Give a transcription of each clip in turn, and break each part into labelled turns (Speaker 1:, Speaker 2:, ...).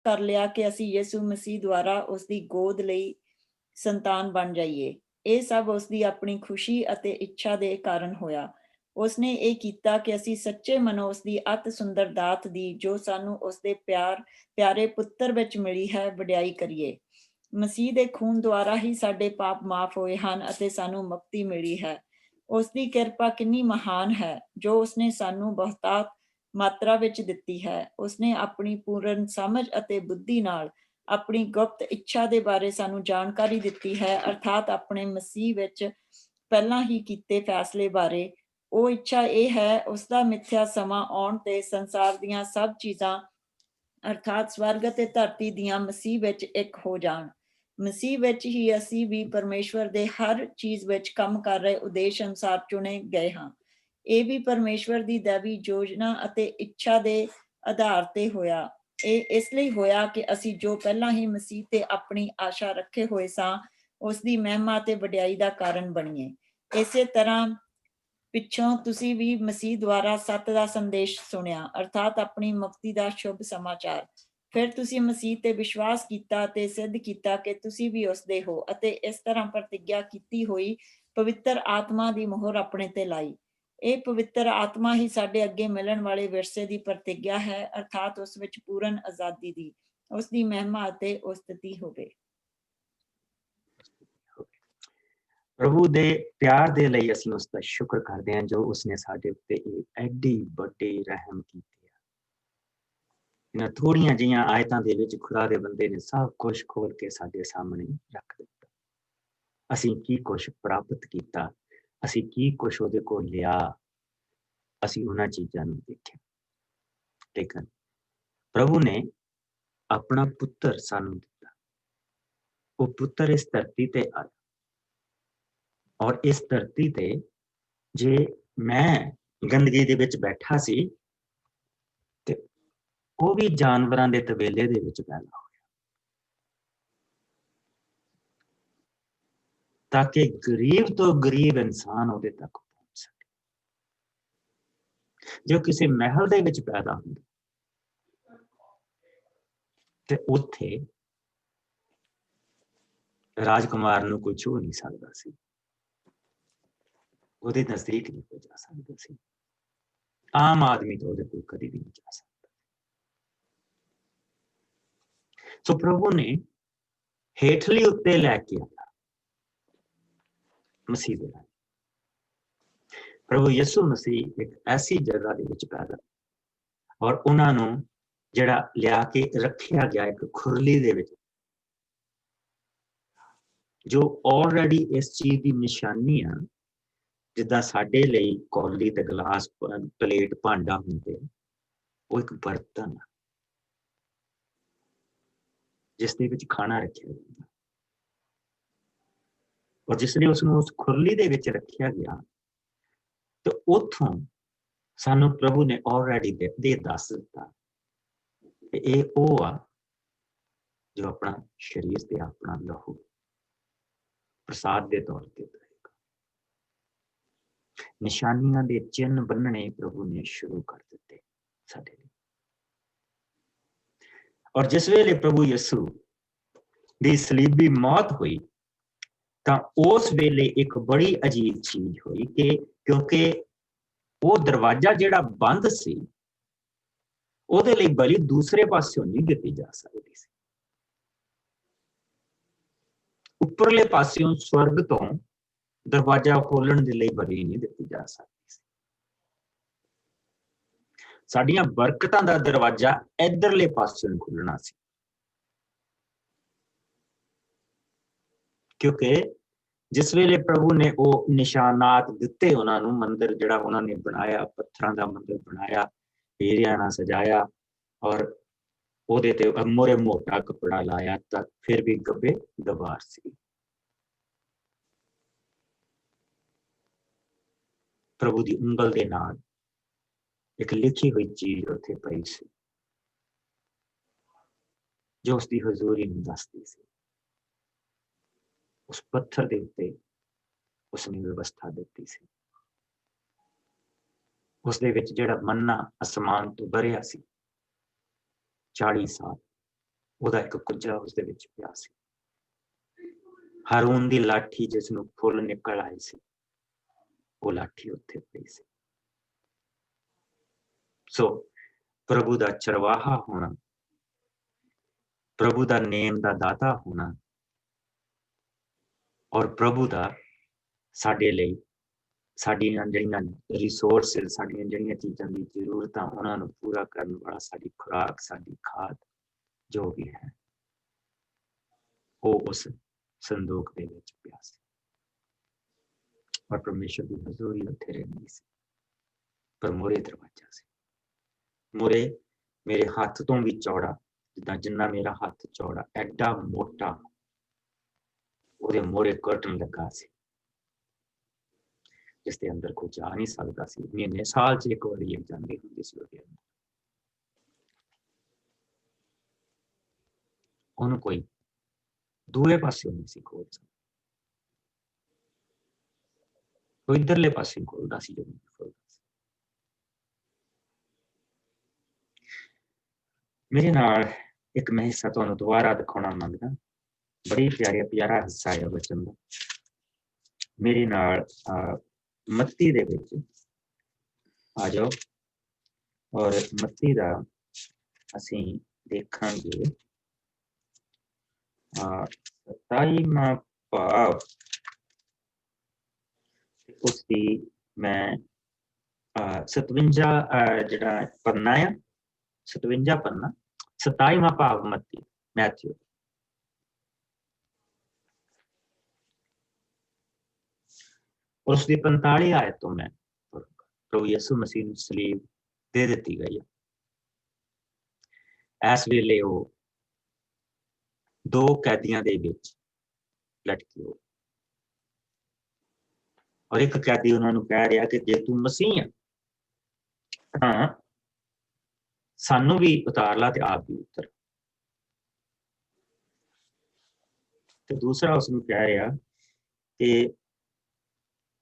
Speaker 1: ਕਰ ਲਿਆ ਕਿ ਅਸੀਂ ਯਿਸੂ ਮਸੀਹ ਦੁਆਰਾ ਉਸ ਦੀ ਗੋਦ ਲਈ ਸੰਤਾਨ ਬਣ ਜਾਈਏ। ਇਹ ਸਭ ਉਸ ਦੀ ਆਪਣੀ ਖੁਸ਼ੀ ਅਤੇ ਇੱਛਾ ਦੇ ਕਾਰਨ ਹੋਇਆ। ਉਸਨੇ ਇਹ ਕੀਤਾ ਕਿ ਅਸੀਂ ਸੱਚੇ ਮਨੋਂ ਉਸ ਦੀ ਅਤ ਸੁੰਦਰ ਦਾਤ ਦੀ, ਜੋ ਸਾਨੂੰ ਉਸਦੇ ਪਿਆਰੇ ਪੁੱਤਰ ਵਿੱਚ ਮਿਲੀ ਹੈ, ਵਡਿਆਈ ਕਰੀਏ। ਮਸੀਹ ਦੇ ਖੂਨ ਦੁਆਰਾ ਹੀ ਸਾਡੇ ਪਾਪ ਮਾਫ਼ ਹੋਏ ਹਨ ਅਤੇ ਸਾਨੂੰ ਮੁਕਤੀ ਮਿਲੀ ਹੈ। ਉਸ ਦੀ ਕਿਰਪਾ ਕਿੰਨੀ ਮਹਾਨ ਹੈ, ਜੋ ਉਸਨੇ ਸਾਨੂੰ ਬਹੁਤਾਤ ਮਾਤਰਾ ਵਿੱਚ ਦਿੱਤੀ ਹੈ। ਉਸਨੇ ਆਪਣੀ ਪੂਰਨ ਸਮਝ ਅਤੇ ਬੁੱਧੀ ਨਾਲ ਆਪਣੀ ਗੁਪਤ ਇੱਛਾ ਦੇ ਬਾਰੇ ਸਾਨੂੰ ਜਾਣਕਾਰੀ ਦਿੱਤੀ ਹੈ, ਅਰਥਾਤ ਆਪਣੇ ਮਸੀਹ ਵਿੱਚ ਪਹਿਲਾਂ ਹੀ ਕੀਤੇ ਫੈਸਲੇ ਬਾਰੇ। ਉਹ ਇੱਛਾ ਇਹ ਹੈ, ਉਸਦਾ ਮਿੱਥਿਆ ਸਮਾਂ ਆਉਣ ਤੇ ਸੰਸਾਰ ਦੀਆਂ ਸਭ ਚੀਜ਼ਾਂ ਅਰਥਾਤ ਸਵਰਗ ਅਤੇ ਧਰਤੀ ਦੀਆਂ ਮਸੀਹ ਵਿੱਚ ਇੱਕ ਹੋ ਜਾਣ। ਮਸੀਹ ਵਿੱਚ ਹੀ ਅਸੀਂ ਵੀ ਪਰਮੇਸ਼ਵਰ ਦੇ ਹਰ ਚੀਜ਼ ਵਿੱਚ ਕੰਮ ਕਰ ਰਹੇ ਉਦੇਸ਼ ਅਨੁਸਾਰ ਚੁਣੇ ਗਏ ਹਾਂ। ਇਹ ਵੀ ਪਰਮੇਸ਼ਵਰ ਦੀ ਦੈਵੀ ਯੋਜਨਾ ਅਤੇ ਇੱਛਾ ਦੇ ਆਧਾਰ ਤੇ ਹੋਇਆ। ਇਹ ਇਸ ਲਈ ਹੋਇਆ ਕਿ ਅਸੀਂ ਜੋ ਪਹਿਲਾਂ ਹੀ ਮਸੀਹ ਤੇ ਆਪਣੀ ਆਸ਼ਾ ਰੱਖੇ ਹੋਏ ਸਾਂ, ਉਸ ਦੀ ਮਹਿਮਾ ਤੇ ਵਡਿਆਈ ਦਾ ਕਾਰਨ ਬਣੀਏ। ਇਸੇ ਤਰ੍ਹਾਂ ਪਿੱਛੋਂ ਤੁਸੀਂ ਵੀ ਮਸੀਹ ਦੁਆਰਾ ਸੱਤ ਦਾ ਸੰਦੇਸ਼ ਸੁਣਿਆ, ਅਰਥਾਤ ਆਪਣੀ ਮੁਕਤੀ ਦਾ ਸ਼ੁਭ ਸਮਾਚਾਰ। ਫਿਰ ਤੁਸੀਂ ਮਸੀਹ ਤੇ ਵਿਸ਼ਵਾਸ ਕੀਤਾ ਅਤੇ ਸਿੱਧ ਕੀਤਾ ਕਿ ਤੁਸੀਂ ਵੀ ਉਸਦੇ ਹੋ, ਅਤੇ ਇਸ ਤਰ੍ਹਾਂ ਪ੍ਰਤਿੱਗਿਆ ਕੀਤੀ ਹੋਈ ਪਵਿੱਤਰ ਆਤਮਾ ਦੀ ਮੋਹਰ ਆਪਣੇ ਤੇ ਲਾਈ। ਇਹ ਪਵਿੱਤਰ ਆਤਮਾ ਹੀ ਸਾਡੇ ਅੱਗੇ ਮਿਲਣ ਵਾਲੇ ਵਿਰਸੇ ਦੀ ਪ੍ਰਤਿੱਗਿਆ ਹੈ, ਅਰਥਾਤ ਉਸ ਵਿੱਚ ਪੂਰਨ ਆਜ਼ਾਦੀ ਦੀ। ਉਸ ਦੀ ਮਹਿਮਾ ਅਤੇ ਉਸਤਤੀ ਹੋਵੇ।
Speaker 2: ਪ੍ਰਭੂ ਦੇ ਪਿਆਰ ਦੇ ਲਈ ਅਸੀਂ ਉਸ ਦਾ ਸ਼ੁਕਰ ਕਰਦੇ ਹਾਂ, ਜੋ ਉਸਨੇ ਸਾਡੇ ਉੱਤੇ ਇਹ ਐਡੀ ਵੱਡੀ ਰਹਿਮ ਕੀਤੀ ਹੈ। ਇਹਨਾਂ ਥੋੜੀਆਂ ਜਿਹੀਆਂ ਆਇਤਾਂ ਦੇ ਵਿੱਚ ਖੁਦਾ ਦੇ ਬੰਦੇ ਨੇ ਸਭ ਕੁਝ ਖੋਲ ਕੇ ਸਾਡੇ ਸਾਹਮਣੇ ਰੱਖ ਦਿੱਤਾ। ਅਸੀਂ ਕੀ ਕੁਝ ਪ੍ਰਾਪਤ ਕੀਤਾ, ਅਸੀਂ ਕੀ ਕੁਝ ਉਹਦੇ ਕੋਲ ਲਿਆ, ਅਸੀਂ ਉਹਨਾਂ ਚੀਜ਼ਾਂ ਨੂੰ ਦੇਖਿਆ। ਲੇਕਿਨ ਪ੍ਰਭੂ ਨੇ ਆਪਣਾ ਪੁੱਤਰ ਸਾਨੂੰ ਦਿੱਤਾ। ਉਹ ਪੁੱਤਰ ਇਸ ਧਰਤੀ ਤੇ ਆਇਆ, ਔਰ ਇਸ ਧਰਤੀ ਤੇ ਜੇ ਮੈਂ ਗੰਦਗੀ ਦੇ ਵਿੱਚ ਬੈਠਾ ਸੀ ਤੇ ਉਹ ਵੀ ਜਾਨਵਰਾਂ ਦੇ ਤਬੇਲੇ ਦੇ ਵਿੱਚ ਪੈਦਾ ਹੋਇਆ, ਤਾਂ ਕਿ ਗਰੀਬ ਤੋਂ ਗਰੀਬ ਇਨਸਾਨ ਉਹਦੇ ਤੱਕ ਪਹੁੰਚ ਸਕੇ। ਜੋ ਕਿਸੇ ਮਹਿਲ ਦੇ ਵਿੱਚ ਪੈਦਾ ਹੁੰਦਾ ਤੇ ਉੱਥੇ ਰਾਜਕੁਮਾਰ ਨੂੰ ਕੋਈ ਛੂਹ ਨਹੀਂ ਸਕਦਾ ਸੀ, ਉਹਦੇ ਨਜ਼ਦੀਕ ਨਹੀਂ ਜਾ ਸਕਦਾ ਸੀ। ਆਮ ਆਦਮੀ ਤੋਂ ਉਹਦੇ ਕੋਲ ਕਦੀ ਵੀ ਨਹੀਂ ਜਾ ਸਕਦਾ। ਸੋ ਪ੍ਰਭੂ ਨੇ ਹੇਠਲੀ ਉੱਤੇ ਲੈ ਕੇ ਆਇਆ ਮਸੀਹ ਦੇ ਨਾਲ। ਪ੍ਰਭੂ ਯਿਸੂ ਮਸੀਹ ਇੱਕ ਐਸੀ ਜਗ੍ਹਾ ਦੇ ਵਿੱਚ ਪੈਦਾ, ਔਰ ਉਹਨਾਂ ਨੂੰ ਜਿਹੜਾ ਲਿਆ ਕੇ ਰੱਖਿਆ ਗਿਆ ਇੱਕ ਖੁਰਲੀ ਦੇ ਵਿੱਚ, ਜੋ ਆਲਰੇਡੀ ਇਸ ਚੀਜ਼ ਦੀ ਨਿਸ਼ਾਨੀ ਆ, ਜਿੱਦਾਂ ਸਾਡੇ ਲਈ ਕੌਲੀ ਤੇ ਗਲਾਸ, ਪਲੇਟ, ਭਾਂਡਾ ਹੁੰਦੇ, ਉਹ ਇੱਕ ਬਰਤਨ ਆ ਜਿਸ ਦੇ ਵਿੱਚ ਖਾਣਾ ਰੱਖਿਆ ਜਾਂਦਾ। ਔਰ ਜਿਸ ਨੇ ਉਸਨੂੰ ਉਸ ਖੁਰਲੀ ਦੇ ਵਿੱਚ ਰੱਖਿਆ ਗਿਆ, ਤੇ ਉੱਥੋਂ ਸਾਨੂੰ ਪ੍ਰਭੂ ਨੇ ਆਲਰੇਡੀ ਦੇ ਦੱਸ ਦਿੱਤਾ ਕਿ ਇਹ ਉਹ ਆ ਜੋ ਆਪਣਾ ਸਰੀਰ ਤੇ ਆਪਣਾ ਲਹੂ ਪ੍ਰਸਾਦ ਦੇ ਤੌਰ ਤੇ ਦੇਗਾ। ਨਿਸ਼ਾਨੀਆਂ ਦੇ ਚਿੰਨ੍ਹ ਬੰਨਣੇ ਪ੍ਰਭੂ ਨੇ ਸ਼ੁਰੂ ਕਰ ਦਿੱਤੇ ਸਾਡੇ ਲਈ। ਔਰ ਜਿਸ ਵੇਲੇ ਪ੍ਰਭੂ ਯਿਸੂ ਦੀ ਸਲੀਬੀ ਮੌਤ ਹੋਈ, ਤਾਂ ਉਸ ਵੇਲੇ ਇੱਕ ਬੜੀ ਅਜੀਬ ਚੀਜ਼ ਹੋਈ ਕਿ ਕਿਉਂਕਿ ਉਹ ਦਰਵਾਜ਼ਾ ਜਿਹੜਾ ਬੰਦ ਸੀ, ਉਹਦੇ ਲਈ ਬਲੀ ਦੂਸਰੇ ਪਾਸਿਓਂ ਨਹੀਂ ਦਿੱਤੀ ਜਾ ਸਕਦੀ ਸੀ। ਉੱਪਰਲੇ ਪਾਸਿਓਂ ਸਵਰਗ ਤੋਂ ਦਰਵਾਜ਼ਾ ਖੋਲਣ ਦੇ ਲਈ ਬਲੀ ਨਹੀਂ ਦਿੱਤੀ ਜਾ ਸਕਦੀ ਸੀ। ਸਾਡੀਆਂ ਬਰਕਤਾਂ ਦਾ ਦਰਵਾਜ਼ਾ ਇੱਧਰਲੇ ਪਾਸਿਓਂ ਖੁੱਲਣਾ ਸੀ, ਕਿਉਂਕਿ ਜਿਸ ਵੇਲੇ ਪ੍ਰਭੂ ਨੇ ਉਹ ਨਿਸ਼ਾਨਾਤ ਦਿੱਤੇ ਉਹਨਾਂ ਨੂੰ, ਮੰਦਿਰ ਜਿਹੜਾ ਉਹਨਾਂ ਨੇ ਬਣਾਇਆ, ਪੱਥਰਾਂ ਦਾ ਮੰਦਿਰ ਬਣਾਇਆ, ਹੀਰਿਆਂ ਨਾਲ ਸਜਾਇਆ, ਔਰ ਉਹਦੇ ਤੇ ਮੋਰੇ ਮੋਟਾ ਕੱਪੜਾ ਲਾਇਆ, ਤਾਂ ਫਿਰ ਵੀ ਗੱਬੇ ਦਬਾਰ ਸੀ। ਪ੍ਰਭੂ ਦੀ ਉਂਗਲ ਦੇ ਨਾਲ ਇੱਕ ਲਿਖੀ ਹੋਈ ਚੀਜ਼ ਉੱਥੇ ਪਈ ਸੀ, ਜੋ ਉਸਦੀ ਹਜ਼ੂਰੀ ਨੂੰ ਦੱਸਦੀ ਸੀ। ਉਸ ਪੱਥਰ ਦੇ ਉੱਤੇ ਉਸਨੇ ਵਿਵਸਥਾ ਦਿੱਤੀ ਸੀ। ਉਸਦੇ ਵਿੱਚ ਜਿਹੜਾ ਮੰਨਾ ਅਸਮਾਨ ਤੋਂ ਬਰਿਆ ਸੀ, 40 ਸਾਲ ਉਹਦਾ ਇੱਕ ਕੁੱਜਾ ਉਸਦੇ ਵਿੱਚ ਪਿਆ ਸੀ। ਹਾਰੂਨ ਦੀ ਲਾਠੀ ਜਿਸ ਨੂੰ ਫੁੱਲ ਨਿਕਲ ਆਏ ਸੀ, ਉਹ ਲਾਠੀ ਉੱਥੇ ਪਈ ਸੀ। ਸੋ ਪ੍ਰਭੂ ਦਾ ਚਰਵਾਹਾ ਹੋਣਾ, ਪ੍ਰਭੂ ਦਾ ਨੇਮ ਦਾ ਦਾਤਾ ਹੋਣਾ ਔਰ ਪ੍ਰਭੂ ਦਾ ਸਾਡੇ ਲਈ ਸਾਡੀਆਂ ਜਿਹੜੀਆਂ ਰਿਸੋਰਸਿਸ, ਸਾਡੀਆਂ ਜਿਹੜੀਆਂ ਚੀਜ਼ਾਂ ਦੀ ਜ਼ਰੂਰਤਾਂ, ਉਹਨਾਂ ਨੂੰ ਪੂਰਾ ਕਰਨ ਵਾਲਾ ਸਾਡੀ ਖੁਰਾਕ, ਸਾਡੀ ਖਾਦ ਜੋ ਵੀ ਹੈ, ਉਹ ਉਸ ਸੰਦੂਕ ਦੇ ਵਿੱਚ ਪਿਆ ਸੀ। ਔਰ ਪਰਮੇਸ਼ਰ ਦੀ ਹਜ਼ੂਰੀ ਉੱਥੇ ਰਹਿੰਦੀ ਸੀ, ਪਰ ਮੂਹਰੇ ਦਰਵਾਜ਼ਾ ਸੀ। ਮੂਹਰੇ ਮੇਰੇ ਹੱਥ ਤੋਂ ਵੀ ਚੌੜਾ, ਜਿੰਨਾ ਮੇਰਾ ਹੱਥ ਚੌੜਾ, ਐਡਾ ਮੋਟਾ ਉਹਦੇ ਮੂਹਰੇ ਕਰਟਨ ਲੱਗਾ ਸੀ, ਜਿਸ ਦੇ ਅੰਦਰ ਕੋਈ ਜਾ ਨਹੀਂ ਸਕਦਾ ਸੀ। ਮਹੀਨੇ ਸਾਲ 'ਚ ਇੱਕ ਵਾਰੀ ਇੱਕ ਜਾਂਦੀ ਹੁੰਦੀ ਸੀ ਉਹਦੇ ਅੰਦਰ। ਉਹਨੂੰ ਕੋਈ ਦੂਏ ਪਾਸੇ ਨਹੀਂ ਸੀ ਖੋਲ ਸਕਦਾ, ਉਹ ਇੱਧਰਲੇ ਪਾਸੇ ਖੋਲਦਾ ਸੀ ਜਦੋਂ ਖੋਲਦਾ ਸੀ। ਮੇਰੇ ਨਾਲ ਇੱਕ ਮੈਂ ਹਿੱਸਾ ਤੁਹਾਨੂੰ ਦੁਬਾਰਾ ਦਿਖਾਉਣਾ ਮੰਗਦਾ, ਬੜੀ ਪਿਆਰਾ ਹਿੱਸਾ ਹੈ ਵਚਨ ਦਾ। ਮੇਰੇ ਨਾਲ ਮੱਤੀ ਦੇ ਵਿੱਚ ਆ ਜਾਓ ਔਰ ਮੱਤੀ ਦਾ ਅਸੀਂ ਦੇਖਾਂਗੇ 27ਵਾਂ ਭਾਵ। ਉਸਦੀ ਮੈਂ 57 ਜਿਹੜਾ ਪੰਨਾ ਆ, 57 ਪੰਨਾ, 27ਵਾਂ ਭਾਵ ਮੱਤੀ, ਮੈਥਿਊ। ਉਸਦੀ 45 ਆਇਤ ਤੋਂ ਮੈਂ ਪ੍ਰਭੂ ਯਿਸੂ ਮਸੀਹ ਨੂੰ ਸਲੀਬ ਦੇ ਦਿੱਤੀ ਗਈ ਹੈ। ਇਸ ਵੇਲੇ ਉਹ 2 ਕੈਦੀਆਂ ਦੇ ਵਿੱਚ ਲਟਕੀ ਹੋ, ਔਰ ਇੱਕ ਕੈਦੀ ਉਹਨਾਂ ਨੂੰ ਕਹਿ ਰਿਹਾ ਕਿ ਜੇ ਤੂੰ ਮਸੀਹ ਆ ਤਾਂ ਸਾਨੂੰ ਵੀ ਉਤਾਰ ਲਾ ਤੇ ਆਪ ਵੀ ਉਤਰ। ਤੇ ਦੂਸਰਾ ਉਸਨੂੰ ਕਹਿ ਰਿਹਾ ਕਿ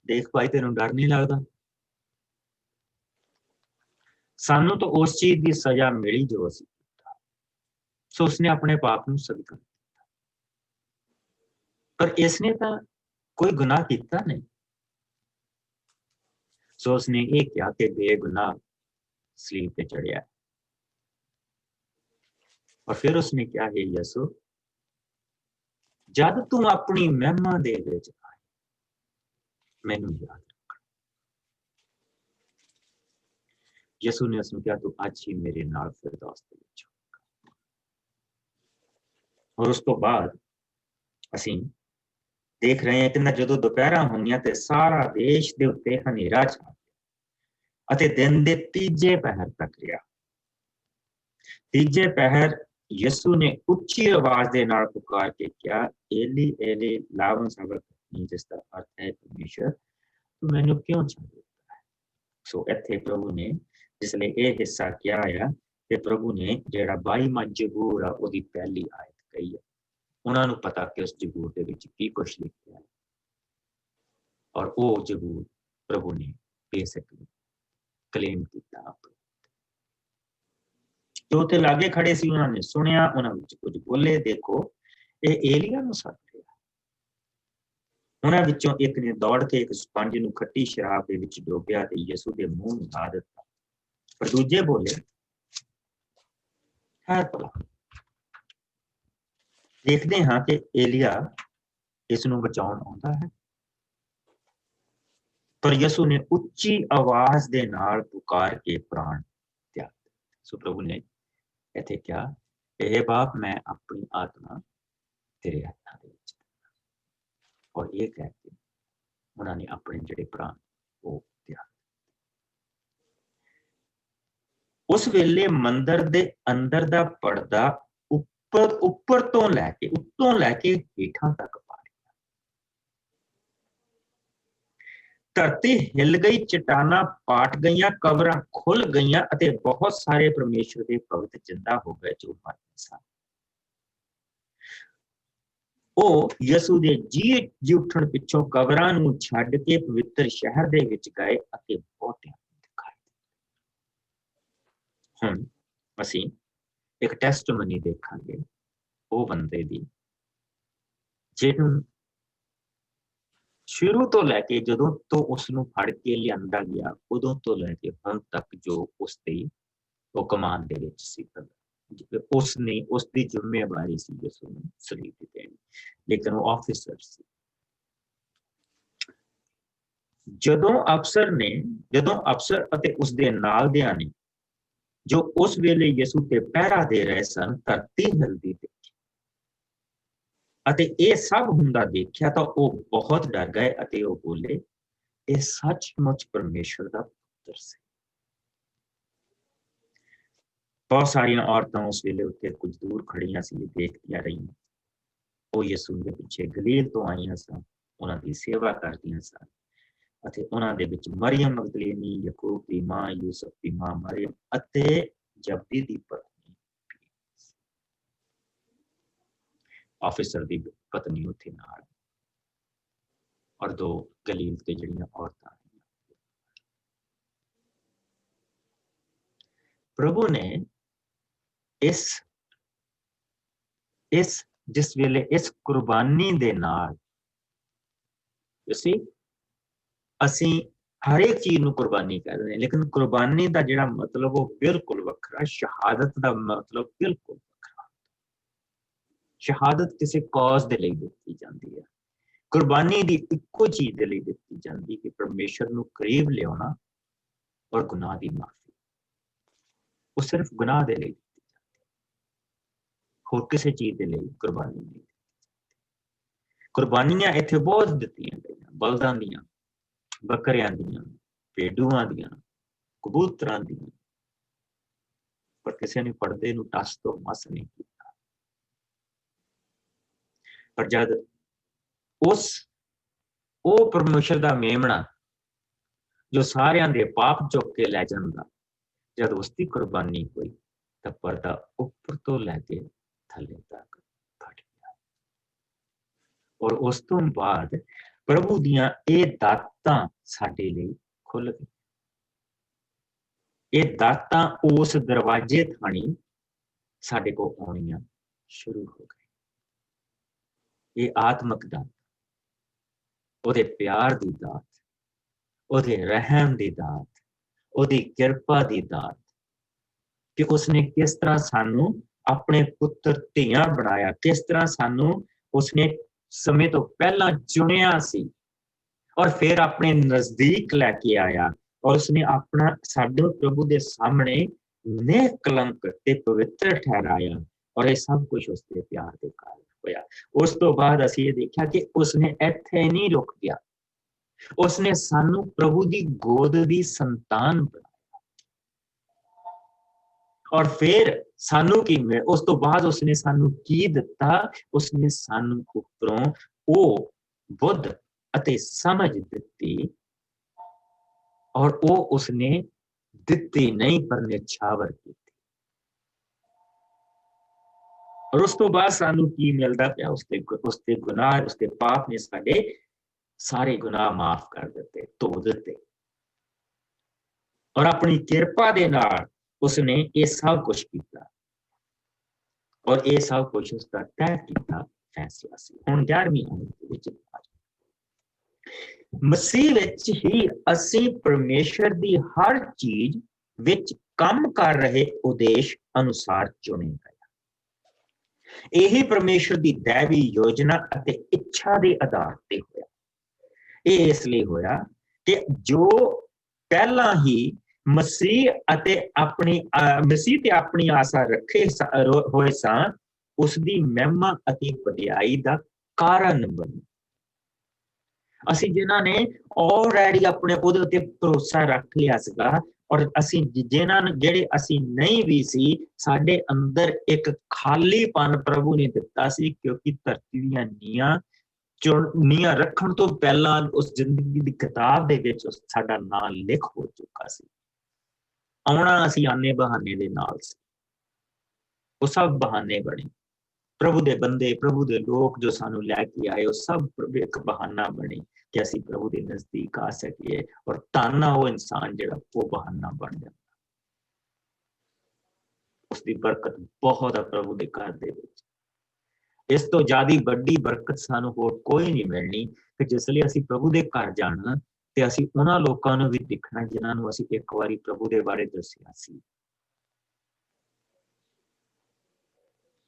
Speaker 2: ਦੇਖ ਭਾਈ, ਤੈਨੂੰ ਡਰ ਨਹੀਂ ਲੱਗਦਾ? ਸਾਨੂੰ ਤਾਂ ਉਸ ਚੀਜ਼ ਦੀ ਸਜ਼ਾ ਮਿਲੀ ਜੋ ਅਸੀਂ ਕੀਤਾ, ਸੋ ਉਸਨੇ ਆਪਣੇ ਪਾਪ ਨੂੰ ਸਵੀਕਾਰ ਕੀਤਾ, ਪਰ ਇਸਨੇ ਤਾਂ ਕੋਈ ਗੁਨਾਹ ਕੀਤਾ ਨਹੀਂ। ਸੋ ਉਸਨੇ ਇਹ ਕਿਹਾ ਕਿ ਬੇਗੁਨਾਹ ਸਲੀਬ ਤੇ ਚੜਿਆ। और फिर उसने क्या है, यसु जब तू अपनी महिमा दे विच आए मैनू याद रख। यसु ने उसने कहा तू आज ही मेरे नाल फिरदौस दे विच होगा। और उस तो बाद असीं देख रहे हैं कि जदों दोपहरां होईयां ते सारा देश दे उत्ते हनेरा छा गया अते दिन दे तीजे पहर तक रहा। तीजे पहर यसु ने उच्ची आवाज दे नाल पुकार के क्या, एली एली लामा सबक्तनी, जिसका अर्थ है परमेश्वर तू मैनू क्यों छड्ड दित्ता है। सो इत्थे प्रभु ने जिसले ये हिस्सा क्या है कि प्रभु ने जिहड़ा 22वां जबूर आ ओदी पहली आयत कही है। उन्हां नूं पता कि उस जबूर दे विच की कुछ लिखिया है, और वो जबूर प्रभु ने बेसिकली क्लेम किया। जो ते लागे खड़े सी उन्होंने सुनिया, उन्होंने कुछ बोले, देखो ये एलिया नूं सद रिहा। उन्हां विचों एक ने दौड़ के एक स्पंज नूं खट्टी शराब दे विच डोबिया ते यसू दे मूंह नूं ला दित्ता, पर दूजे बोले है भला देखते हाँ कि एलिया इस नूं बचाउण आउंदा है। पर यसू ने उच्ची आवाज दे नाल पुकार के प्राण त्याग। सो प्रभु ने इत्थे क्या, हे बाप मैं अपनी आत्मा तेरे हत्थां दे विच दित्ता। और ये कह के उन्होंने अपने जिहड़े प्राण वो त्याग। उस वेले मंदिर दे अंदर दा पर्दा उपर तो लैके उत्तों लैके हेठां तक पा गया। धरती हिल गई, चट्टाना पाट गईयां, कबरां खुल गईयां अते बहुत सारे परमेश्वर दे भगत जिंदा हो गए जो मर गए सन। ਉਹ ਯਿਸੂ ਦੇ ਜੀ ਉੱਠਣ ਪਿੱਛੋਂ ਕਬਰਾਂ ਨੂੰ ਛੱਡ ਕੇ ਪਵਿੱਤਰ ਸ਼ਹਿਰ ਦੇ ਵਿੱਚ ਗਏ ਅਤੇ ਬਹੁਤਿਆਂ ਨੂੰ ਦਿਖਾਈ ਦਿੱਤੇ। ਹੁਣ ਅਸੀਂ ਇੱਕ ਟੈਸਟਮਨੀ ਦੇਖਾਂਗੇ ਉਹ ਬੰਦੇ ਦੀ ਜਿਹਨੂੰ ਸ਼ੁਰੂ ਤੋਂ ਲੈ ਕੇ ਜਦੋਂ ਤੋਂ ਉਸਨੂੰ ਫੜ ਕੇ ਲਿਆਂਦਾ ਗਿਆ ਉਦੋਂ ਤੋਂ ਲੈ ਕੇ ਹੁਣ ਤੱਕ ਜੋ ਉਸ ਦੀ ਉਹ ਕਮਾਨ ਦੇ ਵਿੱਚ ਸੀ, ਉਸਨੇ ਉਸਦੀ ਜ਼ਿੰਮੇਵਾਰੀ ਸੀ ਯਿਸੂ ਨੂੰ ਸਲੀਬ ਤੇ ਦੇਣੀ, ਲੇਕਿਨ ਉਹ ਆਫਿਸਰ ਸੀ। ਜਦੋਂ ਅਫਸਰ ਅਤੇ ਉਸਦੇ ਨਾਲ ਦਿਆਂ ਨੇ ਜੋ ਉਸ ਵੇਲੇ ਯਿਸੂ ਤੇ ਪਹਿਰਾ ਦੇ ਰਹੇ ਸਨ ਧਰਤੀ ਹਿਲਦੀ ਦੇਖੀ ਅਤੇ ਇਹ ਸਭ ਹੁੰਦਾ ਦੇਖਿਆ ਤਾਂ ਉਹ ਬਹੁਤ ਡਰ ਗਏ ਅਤੇ ਉਹ ਬੋਲੇ, ਇਹ ਸੱਚਮੁੱਚ ਪਰਮੇਸ਼ਰ ਦਾ ਪੁੱਤਰ ਸੀ। ਬਹੁਤ ਸਾਰੀਆਂ ਔਰਤਾਂ ਉਸ ਵੇਲੇ ਉੱਤੇ ਕੁਝ ਦੂਰ ਖੜੀਆਂ ਸੀ, ਦੇਖਦੀਆਂ ਰਹੀਆਂ। ਉਹ ਯਿਸੂ ਦੇ ਪਿੱਛੇ ਗਲੀਲ ਤੋਂ ਆਈਆਂ ਸਨ, ਉਹਨਾਂ ਦੀ ਸੇਵਾ ਕਰਦੀਆਂ ਸਨ ਅਤੇ ਉਹਨਾਂ ਦੇ ਵਿੱਚ ਮਰੀਅਮ ਮਗਦਲੀਨੀ, ਯਾਕੂਬ ਦੀ ਮਾਂ, ਯੂਸਫ ਦੀ ਮਾਂ ਮਰੀਅਮ ਅਤੇ ਜਬਦੀ ਦੀ ਪਤਨੀ ਆਫਿਸਰ ਦੀ ਪਤਨੀ ਉੱਥੇ ਨਾਲ, ਔਰ 2 ਗਲੀਲ ਤੇ ਜਿਹੜੀਆਂ ਔਰਤਾਂ। ਪ੍ਰਭੂ ਨੇ ਇਸ ਜਿਸ ਵੇਲੇ ਇਸ ਕੁਰਬਾਨੀ ਦੇ ਨਾਲ ਅਸੀਂ ਹਰੇਕ ਚੀਜ਼ ਨੂੰ ਕੁਰਬਾਨੀ ਕਰਦੇ ਹਾਂ, ਲੇਕਿਨ ਕੁਰਬਾਨੀ ਦਾ ਜਿਹੜਾ ਮਤਲਬ ਉਹ ਬਿਲਕੁਲ ਵੱਖਰਾ, ਸ਼ਹਾਦਤ ਦਾ ਮਤਲਬ ਬਿਲਕੁਲ ਵੱਖਰਾ। ਸ਼ਹਾਦਤ ਕਿਸੇ ਕੌਜ਼ ਦੇ ਲਈ ਦਿੱਤੀ ਜਾਂਦੀ ਹੈ, ਕੁਰਬਾਨੀ ਦੀ ਇੱਕੋ ਚੀਜ਼ ਦੇ ਲਈ ਦਿੱਤੀ ਜਾਂਦੀ ਕਿ ਪਰਮੇਸ਼ਰ ਨੂੰ ਕਰੀਬ ਲਿਆਉਣਾ ਔਰ ਗੁਨਾਹ ਦੀ ਮਾਫੀ। ਉਹ ਸਿਰਫ ਗੁਨਾਹ ਦੇ ਲਈ ਦਿੱਤੀ ਜਾਂਦੀ, ਹੋਰ ਕਿਸੇ ਚੀਜ਼ ਦੇ ਲਈ ਕੁਰਬਾਨੀ ਨਹੀਂ। ਕੁਰਬਾਨੀਆਂ ਇੱਥੇ ਬਹੁਤ ਦਿੱਤੀਆਂ ਗਈਆਂ, ਬਲਦਾਂ ਦੀਆਂ, ਬੱਕਰਿਆਂ ਦੀਆਂ, ਭੇਡੂਆਂ ਦੀਆਂ, ਕਬੂਤਰਾਂ ਦੀਆਂ, ਪਰ ਕਿਸੇ ਨੇ ਪਰਦੇ ਨੂੰ ਟਸ ਤੋਂ ਮਸ ਨਹੀਂ ਕੀਤਾ। ਪਰ ਜਦ ਉਹ ਪਰਮੇਸ਼ਰ ਦਾ ਮੇਮਣਾ ਜੋ ਸਾਰਿਆਂ ਦੇ ਪਾਪ ਚੁੱਕ ਕੇ ਲੈ ਜਾਂਦਾ, ਜਦ ਉਸਦੀ ਕੁਰਬਾਨੀ ਹੋਈ ਤਾਂ ਪਰਦਾ ਉੱਪਰ ਤੋਂ ਲੈ ਕੇ ਥੱਲੇ ਤੱਕ ਫਟ ਗਿਆ। ਔਰ ਉਸ ਤੋਂ ਬਾਅਦ ਪ੍ਰਭੂ ਦੀਆਂ ਇਹ ਦਾਤਾਂ ਸਾਡੇ ਲਈ ਖੁੱਲ ਗਈ। ਇਹ ਦਾਤਾਂ ਉਸ ਦਰਵਾਜ਼ੇ ਥਾਣੀ ਸਾਡੇ ਕੋਲ ਆਉਣੀਆਂ ਸ਼ੁਰੂ ਹੋ ਗਈ। ਇਹ ਆਤਮਕ ਦਾਤ, ਉਹਦੇ ਪਿਆਰ ਦੀ ਦਾਤ, ਉਹਦੇ ਰਹਿਮ ਦੀ ਦਾਤ, ਉਹਦੀ ਕਿਰਪਾ ਦੀ ਦਾਤ, ਕਿ ਉਸਨੇ ਕਿਸ ਤਰ੍ਹਾਂ ਸਾਨੂੰ ਆਪਣੇ ਪੁੱਤਰ ਧੀਆਂ ਬਣਾਇਆ, ਕਿਸ ਤਰ੍ਹਾਂ ਸਾਨੂੰ ਉਸਨੇ ਸਮੇਂ ਤੋਂ ਪਹਿਲਾਂ ਚੁਣਿਆ ਸੀ ਔਰ ਫਿਰ ਆਪਣੇ ਨਜ਼ਦੀਕ ਲੈ ਕੇ ਆਇਆ, ਔਰ ਉਸਨੇ ਆਪਣਾ ਸਾਡੇ ਪ੍ਰਭੂ ਦੇ ਸਾਹਮਣੇ ਨਿਕਲੰਕ ਤੇ ਪਵਿੱਤਰ ਠਹਿਰਾਇਆ। ਔਰ ਇਹ ਸਭ ਕੁਝ ਉਸਦੇ ਪਿਆਰ ਦੇ ਕਾਰਨ ਹੋਇਆ। ਉਸ ਤੋਂ ਬਾਅਦ ਅਸੀਂ ਇਹ ਦੇਖਿਆ ਕਿ ਉਸਨੇ ਇੱਥੇ ਨਹੀਂ ਰੁਕ ਗਿਆ, ਉਸਨੇ ਸਾਨੂੰ ਪ੍ਰਭੂ ਦੀ ਗੋਦ ਦੀ ਸੰਤਾਨ ਬਣਾਇਆ। ਔਰ ਫਿਰ ਸਾਨੂੰ ਕੀ ਮਿਲਿਆ? ਉਸ ਤੋਂ ਬਾਅਦ ਉਸਨੇ ਸਾਨੂੰ ਕੀ ਦਿੱਤਾ? ਉਸਨੇ ਸਾਨੂੰ ਉੱਪਰੋਂ ਉਹ ਬੁੱਧ ਅਤੇ ਸਮਝ ਦਿੱਤੀ, ਔਰ ਉਹ ਉਸਨੇ ਦਿੱਤੀ ਨਹੀਂ ਪਰ ਨਿਛਾਵਰ ਕੀਤੀ। ਔਰ ਉਸ ਤੋਂ ਬਾਅਦ ਸਾਨੂੰ ਕੀ ਮਿਲਦਾ ਪਿਆ? ਉਸਦੇ ਗੁਨਾਹ, ਉਸਦੇ ਪਾਪ ਨੇ ਸਾਡੇ ਸਾਰੇ ਗੁਨਾਹ ਮਾਫ ਕਰ ਦਿੱਤੇ, ਧੋ ਦਿੱਤੇ। ਔਰ ਆਪਣੀ ਕਿਰਪਾ ਦੇ ਨਾਲ ਉਸਨੇ ਇਹ ਸਭ ਕੁਝ ਕੀਤਾ, ਔਰ ਇਹ ਸਭ ਕੁਝ ਉਸਦਾ ਤੈਅ ਕੀਤਾ ਫੈਸਲਾ ਸੀ। ਹੁਣ 11ਵੀਂ ਆਇਤ ਦੇ ਵਿੱਚ ਮਸੀਹ ਵਿੱਚ ਹੀ ਅਸੀਂ ਪਰਮੇਸ਼ਰ ਦੀ ਹਰ ਚੀਜ਼ ਵਿੱਚ ਕੰਮ ਕਰ ਰਹੇ ਉਦੇਸ਼ ਅਨੁਸਾਰ ਚੁਣੇ ਗਏ। ਇਹੀ ਪਰਮੇਸ਼ਰ ਦੀ ਦੈਵੀ ਯੋਜਨਾ ਅਤੇ ਇੱਛਾ ਦੇ ਆਧਾਰ ਤੇ ਹੋਇਆ। ਇਹ ਇਸ ਲਈ ਹੋਇਆ ਕਿ ਜੋ ਪਹਿਲਾਂ ਹੀ ਮਸੀਹ ਤੇ ਆਪਣੀ ਆਸਾ ਰੱਖੇ ਹੋਏ ਸਾਂ, ਉਸ ਦੀ ਮਹਿਮਾ ਅਤੇ ਵਡਿਆਈ ਦਾ ਕਾਰਨ ਬਣੇ। ਅਸੀਂ ਜਿਨ੍ਹਾਂ ਨੇ ਆਲਰੇਡੀ ਆਪਣੇ ਉਹਦੇ ਉੱਤੇ ਭਰੋਸਾ ਰੱਖ ਲਿਆ ਸੀਗਾ, ਔਰ ਅਸੀਂ ਜਿਹੜੇ ਅਸੀਂ ਨਹੀਂ ਵੀ ਸੀ, ਸਾਡੇ ਅੰਦਰ ਇੱਕ ਖਾਲੀਪਨ ਪ੍ਰਭੂ ਨੇ ਦਿੱਤਾ ਸੀ, ਕਿਉਂਕਿ ਧਰਤੀ ਦੀਆਂ ਨੀਆਂ ਰੱਖਣ ਤੋਂ ਪਹਿਲਾਂ ਉਸ ਜ਼ਿੰਦਗੀ ਦੀ ਕਿਤਾਬ ਦੇ ਵਿੱਚ ਸਾਡਾ ਨਾਂ ਲਿਖ ਹੋ ਚੁੱਕਾ ਸੀ। ਆਉਣਾ ਅਸੀਂ ਆਨੇ ਬਹਾਨੇ ਦੇ ਨਾਲ ਸੀ, ਉਹ ਸਭ ਬਹਾਨੇ ਬਣੇ। ਪ੍ਰਭੂ ਦੇ ਬੰਦੇ, ਪ੍ਰਭੂ ਦੇ ਲੋਕ ਜੋ ਸਾਨੂੰ ਲੈ ਕੇ ਆਏ, ਉਹ ਸਭ ਇੱਕ ਬਹਾਨਾ ਬਣੇ ਕਿ ਅਸੀਂ ਪ੍ਰਭੂ ਦੇ ਨਜ਼ਦੀਕ ਆ ਸਕੀਏ। ਔਰ ਤਾਨਾ ਉਹ ਇਨਸਾਨ ਜਿਹੜਾ ਉਹ ਬਹਾਨਾ ਬਣ ਜਾਂਦਾ। ਉਸਦੀ ਬਰਕਤ ਬਹੁਤ ਆ ਪ੍ਰਭੂ ਦੇ ਘਰ ਦੇ ਵਿੱਚ। इस तो ज्यादा बड़ी बरकत सानू होर कोई नहीं मिलनी कि जिसले असी प्रभु दे घर जाना ते असी उन्हां लोकां नूं भी दिखना जिन्हां नूं असी एक बारी प्रभु दे बारे दस्सिया सी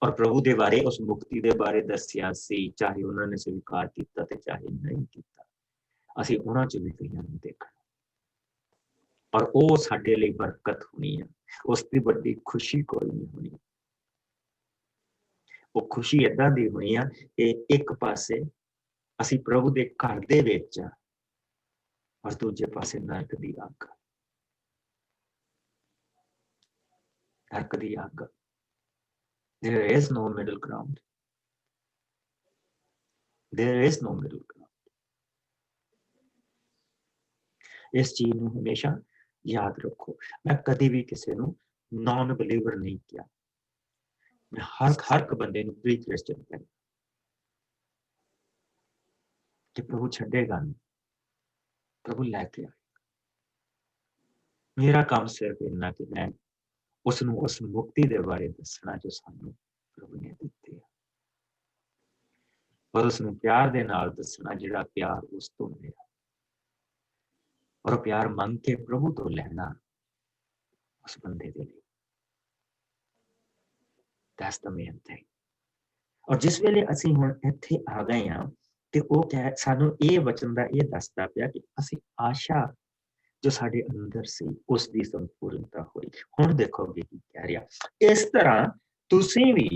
Speaker 2: और प्रभु दे बारे उस मुक्ति दे बारे दस्सिया सी, चाहे उन्होंने स्वीकार किया ते चाहे नहीं किया, असी उन्हां च भी कईयां नूं देखना और वो साडे लई बरकत होनी है। उसकी बड़ी खुशी कोई नहीं होनी। वो खुशी इदां दी होनी है कि एक पासे असी प्रभु दे घर दे विच और दूजे पासे नरक दी अग। नरक दी अग। There is no middle ground. There is no middle ground. इस चीज नूं हमेशा याद रखो। मैं कभी भी किसी नूं नॉन बिलीवर नहीं किया, मैं हर बंदे नूं प्री क्रिश्चियन कहना कि प्रभु छड्डेगा नहीं, प्रभु लैके आएगा। मेरा काम सिर्फ इन्ना कि मैं उसनूं उस मुक्ति दे बारे दसना जो सानू प्रभु ने दित्ती है और उसनूं प्यार दे नाल दसना जिहड़ा प्यार उस तो मिलिया और प्यार मंग के प्रभु तो लेना उस बंदे दे लिए। That's the main thing. और जिस वेले असीं हुण इत्थे आ गए हां ते ओ कह सानू ये वचन दा ये दसदा पिया कि असीं आशा जो साडे अंदर सी उस दी संपूर्णता होई। हुण देखोगे की कह रिहा, इस तरह तुसीं भी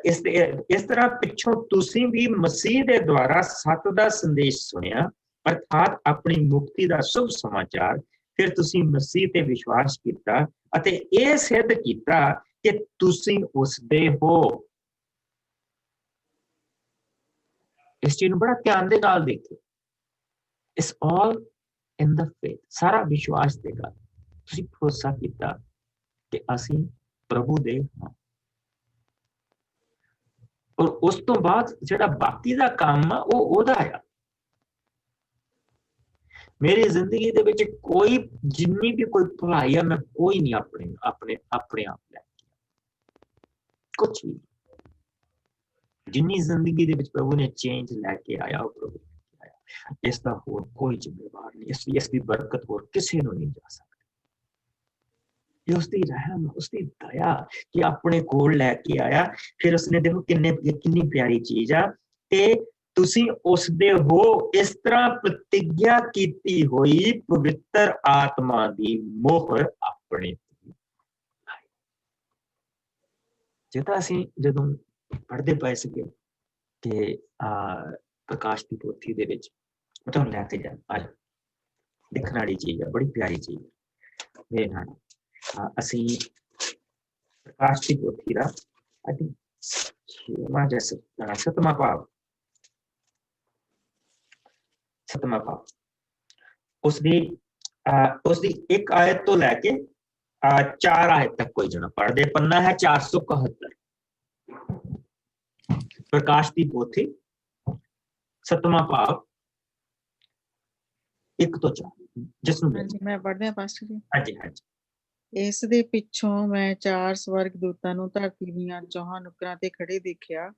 Speaker 2: इस तरह पिछों तुसीं भी मसीह दे द्वारा सत दा संदेश सुनिया अर्थात अपनी मुक्ति दा शुभ समाचार, फिर तुसीं मसीह ते विश्वास कीता अते ये सिद्ध कीता कि तुसीं उस दे हो। इस चीज नूं बड़ा ध्यान दे नाल देखियो। It's all in the faith. सारा विश्वास दे गल तुसीं भरोसा कीता कि असीं प्रभु दे हां और उस तो बाद जिहड़ा बाकी दा काम आ वो ओहदा आ। मेरी जिंदगी दे विच कोई जिन्नी भी कोई भलाई है मैं कोई नहीं अपने अपने अपने आप लैके कुछ भी। जिन्नी जिंदगी दे विच प्रभु ने चेंज लैके आया वो प्रभु लैके आया। इसदा होर कोई जिम्मेवार नहीं। इसकी बरकत होर किसी नूं नहीं जा सकती। ये उसकी रहम उसकी दया कि अपने कोल लैके आया। फिर उसने देखो कितनी प्यारी चीज आ ते तुसीं उस दे हो इस तरह प्रतिज्ञा कीती हुई पवित्र आत्मा दी मोहर अपने जिहदा असीं जदों पढ़दे पए सीगे कि प्रकाश दी पोथी दे विच मैं तुहानूं लैके जा आज दिखण वाली चीज है, बड़ी प्यारी चीज है। मेरे नाल असीं प्रकाश की पोथी दा आई थिंक 6वां या 7वां भाव उसदी एक आयत तो लैके 4 आयत तक कोई जना पढ़दे। पन्ना है 471 प्रकाश की पोथी 7वां भाव 1 तो 4 जिसनूं
Speaker 3: मैं पढ़दे पास्टर जी।
Speaker 2: हाँ जी हाँ जी।
Speaker 3: ਇਸ ਦੇ ਪਿੱਛੋਂ ਮੈਂ 4 ਸਵਰਗਦੂਤਾਂ ਨੂੰ ਧਰਤੀ ਦੀਆਂ ਚੌਹਾਂ ਨੁਕਰਾਂ ਤੇ ਖੜੇ ਦੇਖਿਆ।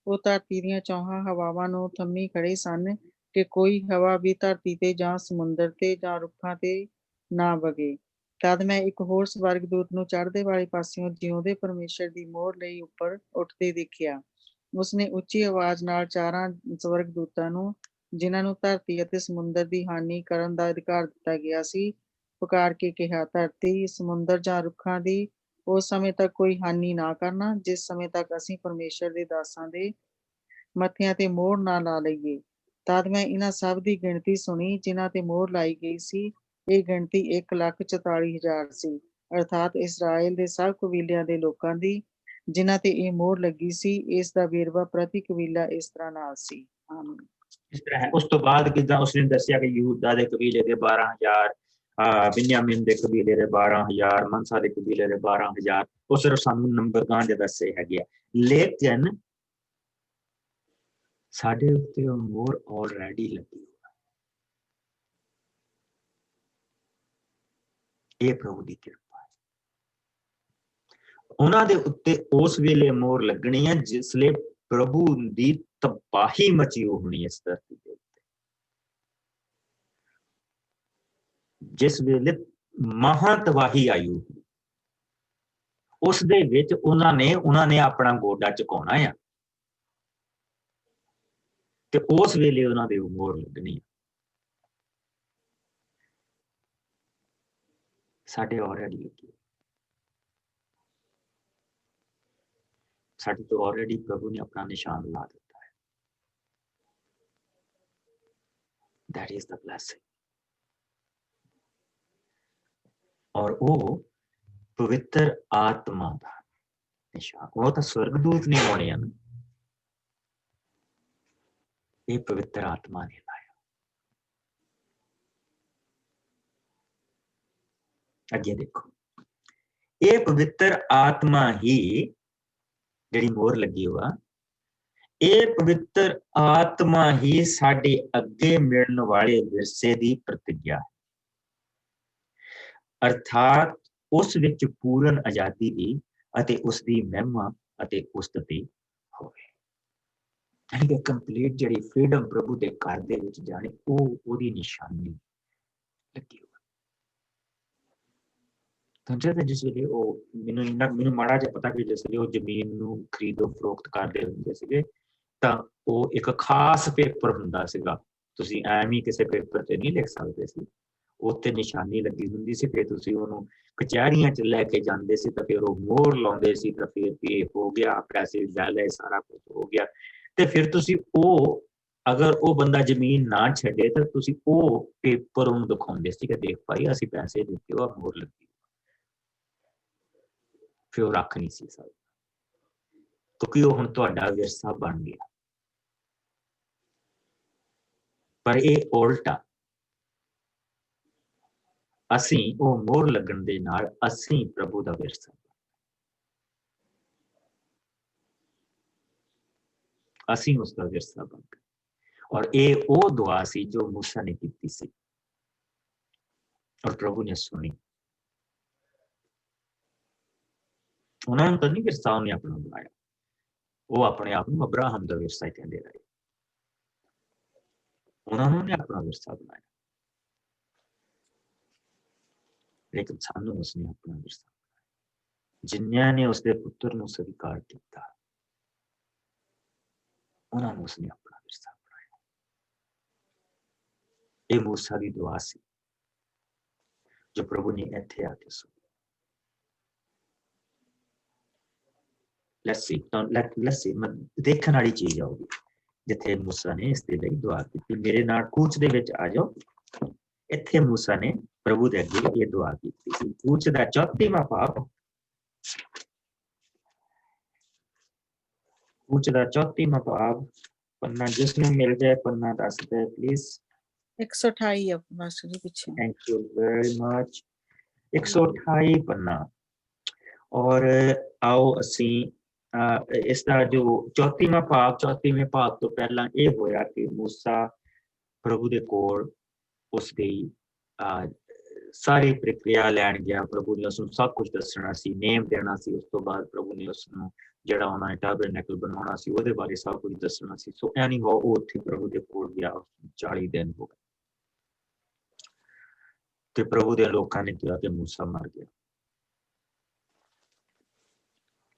Speaker 3: ਉਹ ਧਰਤੀ ਦੀਆਂ ਚੌਹਾਂ ਹਵਾਵਾਂ ਨੂੰ ਥੰਮੀ ਖੜੇ ਸਨ ਕਿ ਕੋਈ ਹਵਾ ਵੀ ਧਰਤੀ ਤੇ ਜਾਂ ਸਮੁੰਦਰ ਤੇ ਜਾਂ ਰੁੱਖਾਂ ਤੇ ਨਾ ਵਗੇ। ਤਦ ਮੈਂ ਇੱਕ ਹੋਰ ਸਵਰਗਦੂਤ ਨੂੰ ਚੜ੍ਹਦੇ ਵਾਲੇ ਪਾਸਿਓਂ ਜਿਉਂਦੇ ਪਰਮੇਸ਼ਰ ਦੀ ਮੋਹਰ ਲਈ ਉੱਪਰ ਉੱਠਦੇ ਦੇਖਿਆ। ਉਸਨੇ ਉੱਚੀ ਆਵਾਜ਼ ਨਾਲ 4 ਸਵਰਗਦੂਤਾਂ ਨੂੰ, ਜਿਨ੍ਹਾਂ ਨੂੰ ਧਰਤੀ ਅਤੇ ਸਮੁੰਦਰ ਦੀ ਹਾਨੀ ਕਰਨ ਦਾ ਅਧਿਕਾਰ ਦਿੱਤਾ ਗਿਆ ਸੀ, ਪੁਕਾਰ ਕੇ ਕਿਹਾ, ਧਰਤੀ, ਸਮੁੰਦਰ ਜਾਂ ਰੁੱਖਾਂ ਦੀ ਉਸ ਸਮੇਂ ਤੱਕ ਕੋਈ ਹਾਨੀ ਨਾ ਕਰਨਾ ਜਿਸ ਸਮੇਂ ਤੱਕ ਅਸੀਂ ਪਰਮੇਸ਼ਰ ਦੇ ਦਾਸਾਂ ਦੇ ਮੱਥਿਆਂ ਤੇ ਮੋਹਰ ਨਾ ਲਾ ਲਈਏ। ਤਦ ਮੈਂ ਇਹਨਾਂ ਸਭ ਦੀ ਗਿਣਤੀ ਸੁਣੀ ਜਿਨ੍ਹਾਂ ਤੇ ਮੋਹਰ ਲਾਈ ਗਈ ਸੀ। ਇਹ ਗਿਣਤੀ 1,44,000 ਸੀ, ਅਰਥਾਤ ਇਸਰਾਏਲ ਦੇ ਸਭ ਕਬੀਲਿਆਂ ਦੇ ਲੋਕਾਂ ਦੀ ਜਿਨ੍ਹਾਂ ਤੇ ਇਹ ਮੋਹਰ ਲੱਗੀ ਸੀ। ਇਸ ਦਾ ਵੇਰਵਾ ਪ੍ਰਤੀ ਕਬੀਲਾ ਇਸ ਤਰ੍ਹਾਂ ਨਾਲ ਸੀ। ਆਮੀਨ।
Speaker 2: इस तरह है। उस तो बाद किदा उसने दस्सिया कि यहूदा दे कबीले दे 12,000, बिन्यामीन दे कबीले दे 12,000, मनसा दे कबीले दे 12,000। वो सिर्फ सानू नंबर गां दे दस्से हैगे। लेकिन साडे उत्ते मोहर ऑलरेडी लगी हुई। ये प्रभु दी कृपा है। उन्हां दे उत्ते उस वेले मोहर लगनी है जिसले प्रभु दी तबाही मची होनी इस धरती दे उत्ते। जिस वेले महा तबाही आई होगी उस दे विच उन्हां ने अपना गोडा झुकाउणा आ ते उस वेले उन्हां दे मोहर लगनी। साडे ऑलरेडी लगी, साडे तो ऑलरेडी प्रभु ने अपना निशान ला दिता है। That is the blessing. और वो पवित्र आत्मा दा निशान, वो तो स्वर्गदूत ने होने हैं, ये पवित्र आत्मा ने लाया। अगे देखो, ये पवित्र आत्मा ही जिहड़ी मोहर लगी हुआ, ये पवित्र आत्मा ही साडे अगे मिलण वाले विरसे दी प्रतिज्ञा है। अर्थात उस विच पूर्ण आजादी दी अते उस दी महिमा अते उस्तति होवे। यानी कि कंप्लीट जिहड़ी फ्रीडम प्रभु दे घर दे विच जाने, ओदी निशानी लगी हुई। तो जिस वे मैनू माड़ा जिहा पता कि जिस वे जमीन नू खरीदो फरोख्त करदे हुंदे सीगे तां ओह एक खास पेपर हुंदा सीगा, तुसीं ऐवें ही किसी पेपर ते नहीं लिख सकदे सी, उत्ते निशानी लगी हुंदी सी, फिर तुसीं ओहनूं कचहरियां च लैके जांदे सी तां फिर ओह मोहर लाउंदे सी तां फिर ये हो गया, पैसे ले सारा कुछ हो गया। ते फिर तुसीं ओह अगर वो बंदा जमीन ना छड्डे तां तुसीं ओह पेपर ओहनूं दिखाउंदे सी कि देख भाई असीं पैसे दित्ते और मोहर लगी, फिर वो रख नहीं सी सकदा क्योंकि वो हुण तुहाडा विरसा बन गया। पर ये उल्टा, असीं वो मोहर लगन दे नाल असीं प्रभु दा विरसा, असीं उसका विरसा बन गए। और ये वो दुआ सी जो मूसा ने की सी और प्रभु ने सुनी। उन्होंने तो नहीं विरसा उन्हें अपना बनाया, वो अपने आप को अब्राहम का विरसा ही कहते रहे, उन्होंने अपना विरसा बनाया, लेकिन सानू उसने अपना विरसा बनाया। जिन्होंने ने उसके पुत्र को स्वीकार किया, उन्होंने उसने अपना विरसा बनाया। ये मूसा की दुआ सी जो प्रभु ने इत्थे आके सुनी। Let's see, देखने वाली चीज आउगी जिथे मूसा ने इसके लिए दुआ की। मेरे नाल कूच दे विच आ जाओ। इत्थे मूसा ने प्रभु दे अगे ये दुआ की थी। कूच दा 34वां पाप, कूच दा 34वां पाप, पन्ना जिसने मिल जाए पन्ना दस दे प्लीज।
Speaker 3: 128 है मास्टर जी पीछे।
Speaker 2: Thank you very much. 128 पन्ना। और आओ असी इसका जो 34वां पाप, 34वें पाप तो पहला ये होया कि मूसा प्रभु दे कोल उसकी सारी प्रक्रिया लैन गया। प्रभु ने उसको सब कुछ दसना सी, नेम देना सी। उस तो बाद प्रभु ने उसको जिहड़ा उन्होंने टैबरनेकल बनाना सी ਉਹਦੇ बारे सब कुछ दसना सी। सो एनी हो उत्थे प्रभु दे कोल गया, 40 दिन हो गए ते प्रभु दे लोकां ने कहा कि मूसा मर गया।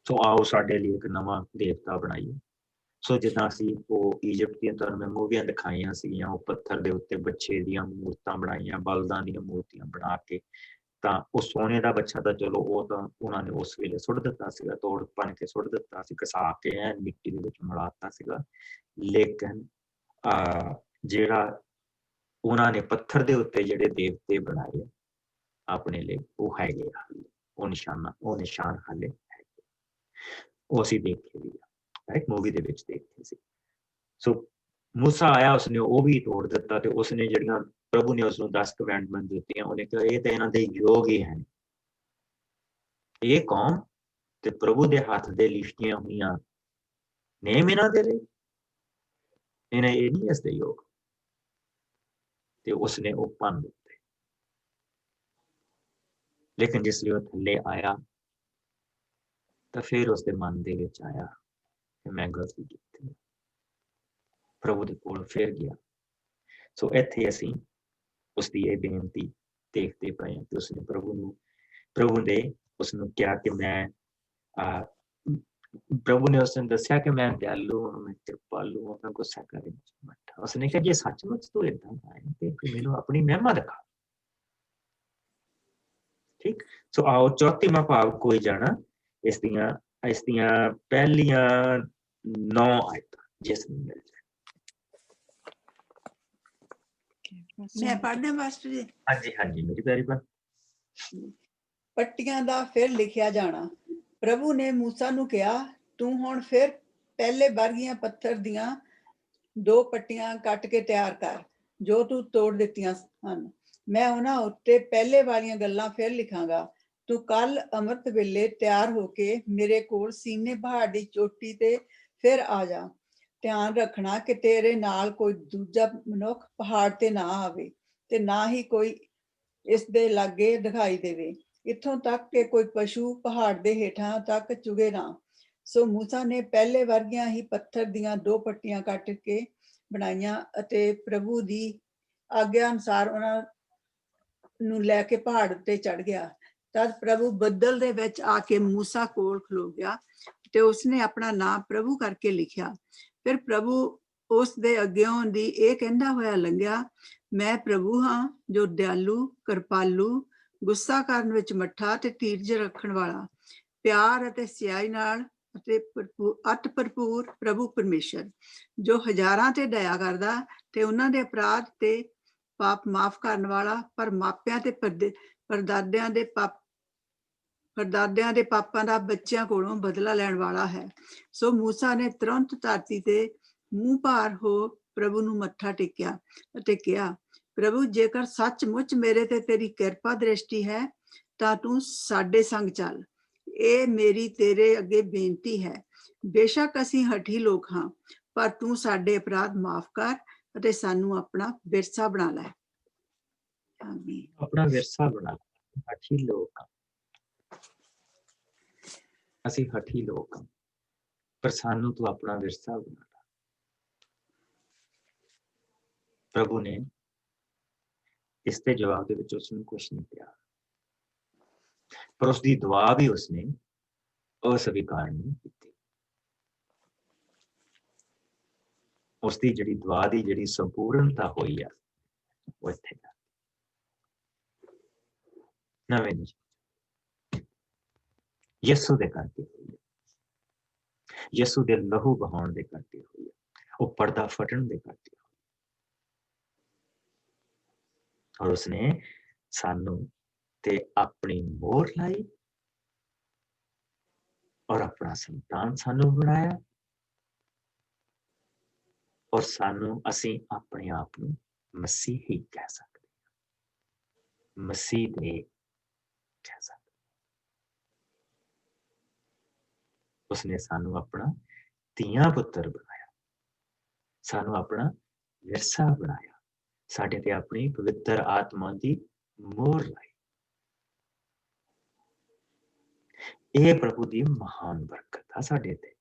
Speaker 2: सो आओ साडे लिए एक नवा देवता बनाइए। सो जिदा असी वो ईजिप्ट दी तुहानूं मैं मूवियां दिखाईयां सीगियां, वो पत्थर दे उत्ते बच्चे दियां मूर्तां बनाईयां, बलदां दियां मूर्तियां बना के तां वो सोने दा बच्चा तां चलो वो तां उन्हां ने उस वेले सुੱਟ ਦਿੱਤਾ ਸੀਗਾ, तोड़ भन के सुੱਟ ਦਿੱਤਾ ਸੀ, घसा के मिट्टी दे विच मिला ਦਿੱਤਾ ਸੀਗਾ। लेकिन ਜਿਹੜਾ उन्हां ने पत्थर दे उत्ते ਜਿਹੜੇ देवते बनाए अपने लिए वो हैगे हाले, वो निशान हाले हैगे, वो असीं देखे भी राइट मूवी दे विच देखे सी। सो मूसा आया, उसने वो भी तोड़ दिता ते उसने ਜਿਹੜੀਆਂ प्रभु ने उसको 10 कमांडमेंट दित्तियां, उन्हें कहा ये तो इन्हां दे योग ही हैं। ये कौम ते प्रभु दे हाथ दे लिखियां हुईयां नेम इन्हां दे लई, इन्हें ये नहीं इसदे योग। ते उसने वो भन दिते। लेकिन जिसलिए वो थल्ले आया तो फिर उसके मन दे विच आया ਤੇ ਮੈਂ ਗਲਤੀ ਕੀਤੀ। ਪ੍ਰਭੂ ਦੇ ਕੋਲ ਫਿਰ ਗਿਆ। ਸੋ ਇੱਥੇ ਅਸੀਂ ਉਸਦੀ ਇਹ ਬੇਨਤੀ ਦੇਖਦੇ ਪਏ ਹਾਂ ਕਿ ਉਸਨੇ ਪ੍ਰਭੂ ਨੇ ਉਸਨੂੰ ਕਿਹਾ ਕਿ ਮੈਂ ਪ੍ਰਭੂ ਨੇ ਉਸਨੂੰ ਦੱਸਿਆ ਕਿ ਮੈਂ ਦਿਆਲੂ ਹਾਂ, ਮੈਂ ਕਿਰਪਾਲੂ ਹਾਂ, ਮੈਂ ਗੁੱਸਾ ਕਰਨ ਵਿੱਚ ਮੱਠਾ। ਉਸਨੇ ਕਿਹਾ ਜੇ ਸੱਚਮੁੱਚ ਤੂੰ ਏਦਾਂ ਦਾ ਹੈ ਤੇ ਫਿਰ ਮੈਨੂੰ ਆਪਣੀ ਮਹਿਮਾ ਦਿਖਾ। ਠੀਕ। ਸੋ ਆਓ ਚੌਥੀਵਾਂ ਭਾਵ ਕੋਈ ਜਾਣਾ ਇਸ ਦੀਆਂ ਪਹਿਲੀਆਂ 9 ਆਇਤਾਂ ਜਿਸ ਨੂੰ ਮਿਲ ਜਾਏ।
Speaker 4: ਮੈਂ ਪੜ੍ਹਨਾ ਮਾਸਟਰ ਜੀ।
Speaker 2: ਹਾਂਜੀ ਹਾਂਜੀ ਮੇਰੀ ਪਿਆਰੀ ਭੈਣ।
Speaker 4: ਪੱਟੀਆਂ ਦਾ ਫਿਰ ਲਿਖਿਆ ਜਾਣਾ। ਪ੍ਰਭੂ ਨੇ ਮੂਸਾ ਨੂੰ ਕਿਹਾ, ਤੂੰ ਹੁਣ ਫਿਰ ਪਹਿਲੇ ਵਰਗੀਆਂ ਪੱਥਰ ਦੀਆਂ 2 ਪੱਟੀਆਂ ਕੱਟ ਕੇ ਤਿਆਰ ਕਰ ਜੋ ਤੂੰ ਤੋੜ ਦਿੱਤੀਆਂ ਹਨ। ਮੈਂ ਉਹਨਾਂ ਉੱਤੇ ਪਹਿਲੇ ਵਾਲੀਆਂ ਗੱਲਾਂ ਫਿਰ ਲਿਖਾਂਗਾ। ਤੂੰ ਕੱਲ ਅੰਮ੍ਰਿਤ ਵੇਲੇ ਤਿਆਰ ਹੋ ਕੇ ਮੇਰੇ ਕੋਲ ਸੀਨੇ ਪਹਾੜ ਦੀ ਚੋਟੀ ਤੇ ਫਿਰ ਆ ਜਾ। ਧਿਆਨ ਰੱਖਣਾ ਕਿ ਤੇਰੇ ਨਾਲ ਕੋਈ ਦੂਜਾ ਮਨੁੱਖ ਪਹਾੜ ਤੇ ਨਾ ਆਵੇ ਤੇ ਨਾ ਹੀ ਕੋਈ ਇਸ ਦੇ ਲਾਗੇ ਦਿਖਾਈ ਦੇਵੇ, ਇੱਥੋਂ ਤੱਕ ਕਿ ਕੋਈ ਪਸ਼ੂ ਪਹਾੜ ਦੇ ਹੇਠਾਂ ਤੱਕ ਚੁਗੇ ਨਾ। ਸੋ ਮੂਸਾ ਨੇ ਪਹਿਲੇ ਵਰਗੀਆਂ ਹੀ ਪੱਥਰ ਦੀਆਂ 2 ਪੱਟੀਆਂ ਕੱਟ ਕੇ ਬਣਾਈਆਂ ਅਤੇ ਪ੍ਰਭੂ ਦੀ ਆਗਿਆ ਅਨੁਸਾਰ ਉਹਨਾਂ ਨੂੰ ਲੈ ਕੇ ਪਹਾੜ ਉੱਤੇ ਚੜ ਗਿਆ। ਤਦ ਪ੍ਰਭੂ ਬੱਦਲ ਦੇ ਵਿੱਚ ਆ ਕੇ ਮੂਸਾ ਕੋਲ ਖਲੋ ਗਿਆ ਤੇ ਉਸਨੇ ਆਪਣਾ ਨਾਮ ਪ੍ਰਭੂ ਕਰਕੇ ਲਿਖਿਆ। ਫਿਰ ਪ੍ਰਭੂ ਉਸ ਦੇ ਅੱਗਿਓਂ ਦੀ ਇਹ ਕਹਿੰਦਾ ਹੋਇਆ ਲੰਘਿਆ, ਮੈਂ ਪ੍ਰਭੂ ਹਾਂ ਜੋ ਦਿਆਲੂ, ਕਿਰਪਾਲੂ, ਗੁੱਸਾ ਕਰਨ ਵਿੱਚ ਮੱਠਾ ਤੇ ਧੀਰਜ ਰੱਖਣ ਵਾਲਾ, ਪਿਆਰ ਅਤੇ ਸਿਆਈ ਨਾਲ ਅਤੇ ਅਤ ਭਰਪੂਰ ਪ੍ਰਭੂ ਪਰਮੇਸ਼ਰ, ਜੋ ਹਜ਼ਾਰਾਂ ਤੇ ਦਇਆ ਕਰਦਾ ਤੇ ਉਹਨਾਂ ਦੇ ਅਪਰਾਧ ਤੇ ਪਾਪ ਮਾਫ ਕਰਨ ਵਾਲਾ, ਪਰ ਮਾਪਿਆਂ ਤੇ ਪਰਦਾਦਿਆਂ ਦੇ ਪਾਪਾਂ ਦਾ ਬੱਚਿਆਂ ਕੋਲੋਂ ਬਦਲਾ ਲੈਣ ਵਾਲਾ ਹੈ। ਸੋ ਮੂਸਾ ਨੇ ਤੁਰੰਤ ਧਰਤੀ ਤੇ ਮੂੰਹ ਭਾਰ ਹੋ ਪ੍ਰਭੂ ਨੂੰ ਮੱਥਾ ਟੇਕਿਆ ਅਤੇ ਕਿਹਾ, ਪ੍ਰਭੂ ਜੇਕਰ ਸੱਚਮੁੱਚ ਮੇਰੇ ਤੇ ਤੇਰੀ ਕਿਰਪਾ ਦ੍ਰਿਸ਼ਟੀ ਹੈ ਤਾਂ ਤੂੰ ਸਾਡੇ ਸੰਗ ਚੱਲ। ਇਹ ਮੇਰੀ ਤੇਰੇ ਅੱਗੇ ਬੇਨਤੀ ਹੈ। ਬੇਸ਼ੱਕ ਅਸੀਂ ਹਠੀ ਲੋਕ ਹਾਂ, ਪਰ ਤੂੰ ਸਾਡੇ ਅਪਰਾਧ ਮਾਫ ਕਰ ਅਤੇ ਸਾਨੂੰ ਆਪਣਾ ਵਿਰਸਾ ਬਣਾ ਲੈ। ਆਮੀਨ।
Speaker 2: ਆਪਣਾ ਵਿਰਸਾ ਬਣਾ ਲੈ। ਹਠੀ ਲੋਕ ਅਸੀਂ ਹਠੀ ਲੋਕ ਹਾਂ, ਪਰ ਸਾਨੂੰ ਤੂੰ ਆਪਣਾ ਵਿਰਸਾ ਬਣਾ ਲੈ। ਪ੍ਰਭੂ ਨੇ ਇਸ ਦੇ ਜਵਾਬ ਦੇ ਵਿੱਚ ਉਸਨੂੰ ਕੁਛ ਨਹੀਂ ਕਿਹਾ, ਪਰ ਉਸਦੀ ਦੁਆ ਵੀ ਉਸਨੇ ਅਸਵੀਕਾਰ ਨਹੀਂ ਕੀਤੀ। ਉਸਦੀ ਜਿਹੜੀ ਦੁਆ ਦੀ ਜਿਹੜੀ ਸੰਪੂਰਨਤਾ ਹੋਈ ਆ ਉਹ ਇੱਥੇ ਨਵੇਂ ਯਿਸੂ ਦੇ ਕਰਕੇ ਹੋਈ ਹੈ, ਯਿਸੂ ਦੇ ਲਹੂ ਬਹਾਉਣ ਦੇ ਕਰਕੇ ਹੋਈ ਹੈ, ਉਹ ਪਰਦਾ ਫਟਣ ਦੇ ਕਰਕੇ। ਔਰ ਉਸਨੇ ਸਾਨੂੰ ਤੇ ਆਪਣੀ ਮੋਹਰ ਲਾਈ ਔਰ ਆਪਣਾ ਸੰਤਾਨ ਸਾਨੂੰ ਬਣਾਇਆ ਔਰ ਸਾਨੂੰ ਅਸੀਂ ਆਪਣੇ ਆਪ ਨੂੰ ਮਸੀਹੀ ਕਹਿ ਸਕਦੇ ਹਾਂ, ਮਸੀਹ ਦੇ ਕਹਿ ਸਕਦੇ। ਉਸਨੇ ਸਾਨੂੰ ਆਪਣਾ ਧੀਆਂ ਪੁੱਤਰ ਬਣਾਇਆ, ਸਾਨੂੰ ਆਪਣਾ ਵਿਰਸਾ ਬਣਾਇਆ, ਸਾਡੇ ਤੇ ਆਪਣੀ ਪਵਿੱਤਰ ਆਤਮਾ ਦੀ ਮੋਹਰ ਲਾਈ। ਇਹ ਪ੍ਰਭੂ ਦੀ ਮਹਾਨ ਬਰਕਤ ਆ ਸਾਡੇ ਤੇ।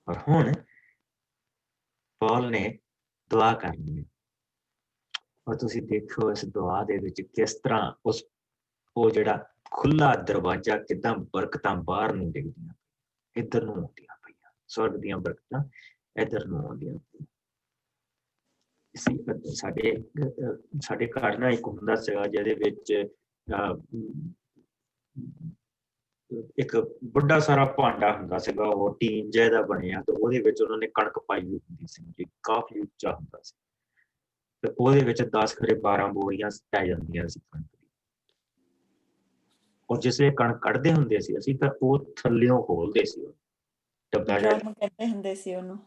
Speaker 2: ਔਰ ਹੁਣ ਪੌਲ ਨੇ ਦੁਆ ਕਰਨੀ ਹੈ ਔਰ ਤੁਸੀਂ ਦੇਖੋ ਇਸ ਦੁਆ ਦੇ ਵਿੱਚ ਕਿਸ ਤਰ੍ਹਾਂ ਉਹ ਜਿਹੜਾ ਖੁੱਲਾ ਦਰਵਾਜ਼ਾ ਕਿੱਦਾਂ ਬਰਕਤਾਂ ਬਾਹਰ ਨੂੰ ਡਿੱਗਦੀਆਂ, ਇੱਧਰ ਨੂੰ ਆਉਂਦੀਆਂ ਪਈਆਂ, ਸਵਰਗ ਦੀਆਂ ਬਰਕਤਾਂ ਇੱਧਰ ਨੂੰ ਆਉਂਦੀਆਂ ਪਈਆਂ। ਸਾਡੇ ਘਰ ਨਾ ਇੱਕ ਹੁੰਦਾ ਸੀਗਾ ਜਿਹਦੇ ਵਿੱਚ ਇੱਕ ਵੱਡਾ ਸਾਰਾ ਭਾਂਡਾ ਹੁੰਦਾ ਸੀਗਾ, ਉਹ ਟੀਨ ਜਿਹਦਾ ਬਣਿਆ ਤੇ ਉਹਦੇ ਵਿੱਚ ਉਹਨਾਂ ਨੇ ਕਣਕ ਪਾਈ ਹੋਈ ਹੁੰਦੀ ਸੀ, ਜੀ ਕਾਫੀ ਉੱਚਾ ਹੁੰਦਾ ਸੀ ਤੇ ਉਹਦੇ ਵਿੱਚ 10 ਖਰੇ 12 ਬੋਰੀਆਂ ਪੈ ਜਾਂਦੀਆਂ ਸੀ ਕਣਕ ਦੀ। ਔਰ ਜਿਸੇ ਕਣਕ ਕੱਢਦੇ ਹੁੰਦੇ ਸੀ ਅਸੀਂ ਤਾਂ ਉਹ ਥੱਲਿਓਂ ਖੋਲਦੇ ਸੀ,
Speaker 1: ਡਰਮ ਕਹਿੰਦੇ ਹੁੰਦੇ ਸੀ ਉਹਨੂੰ,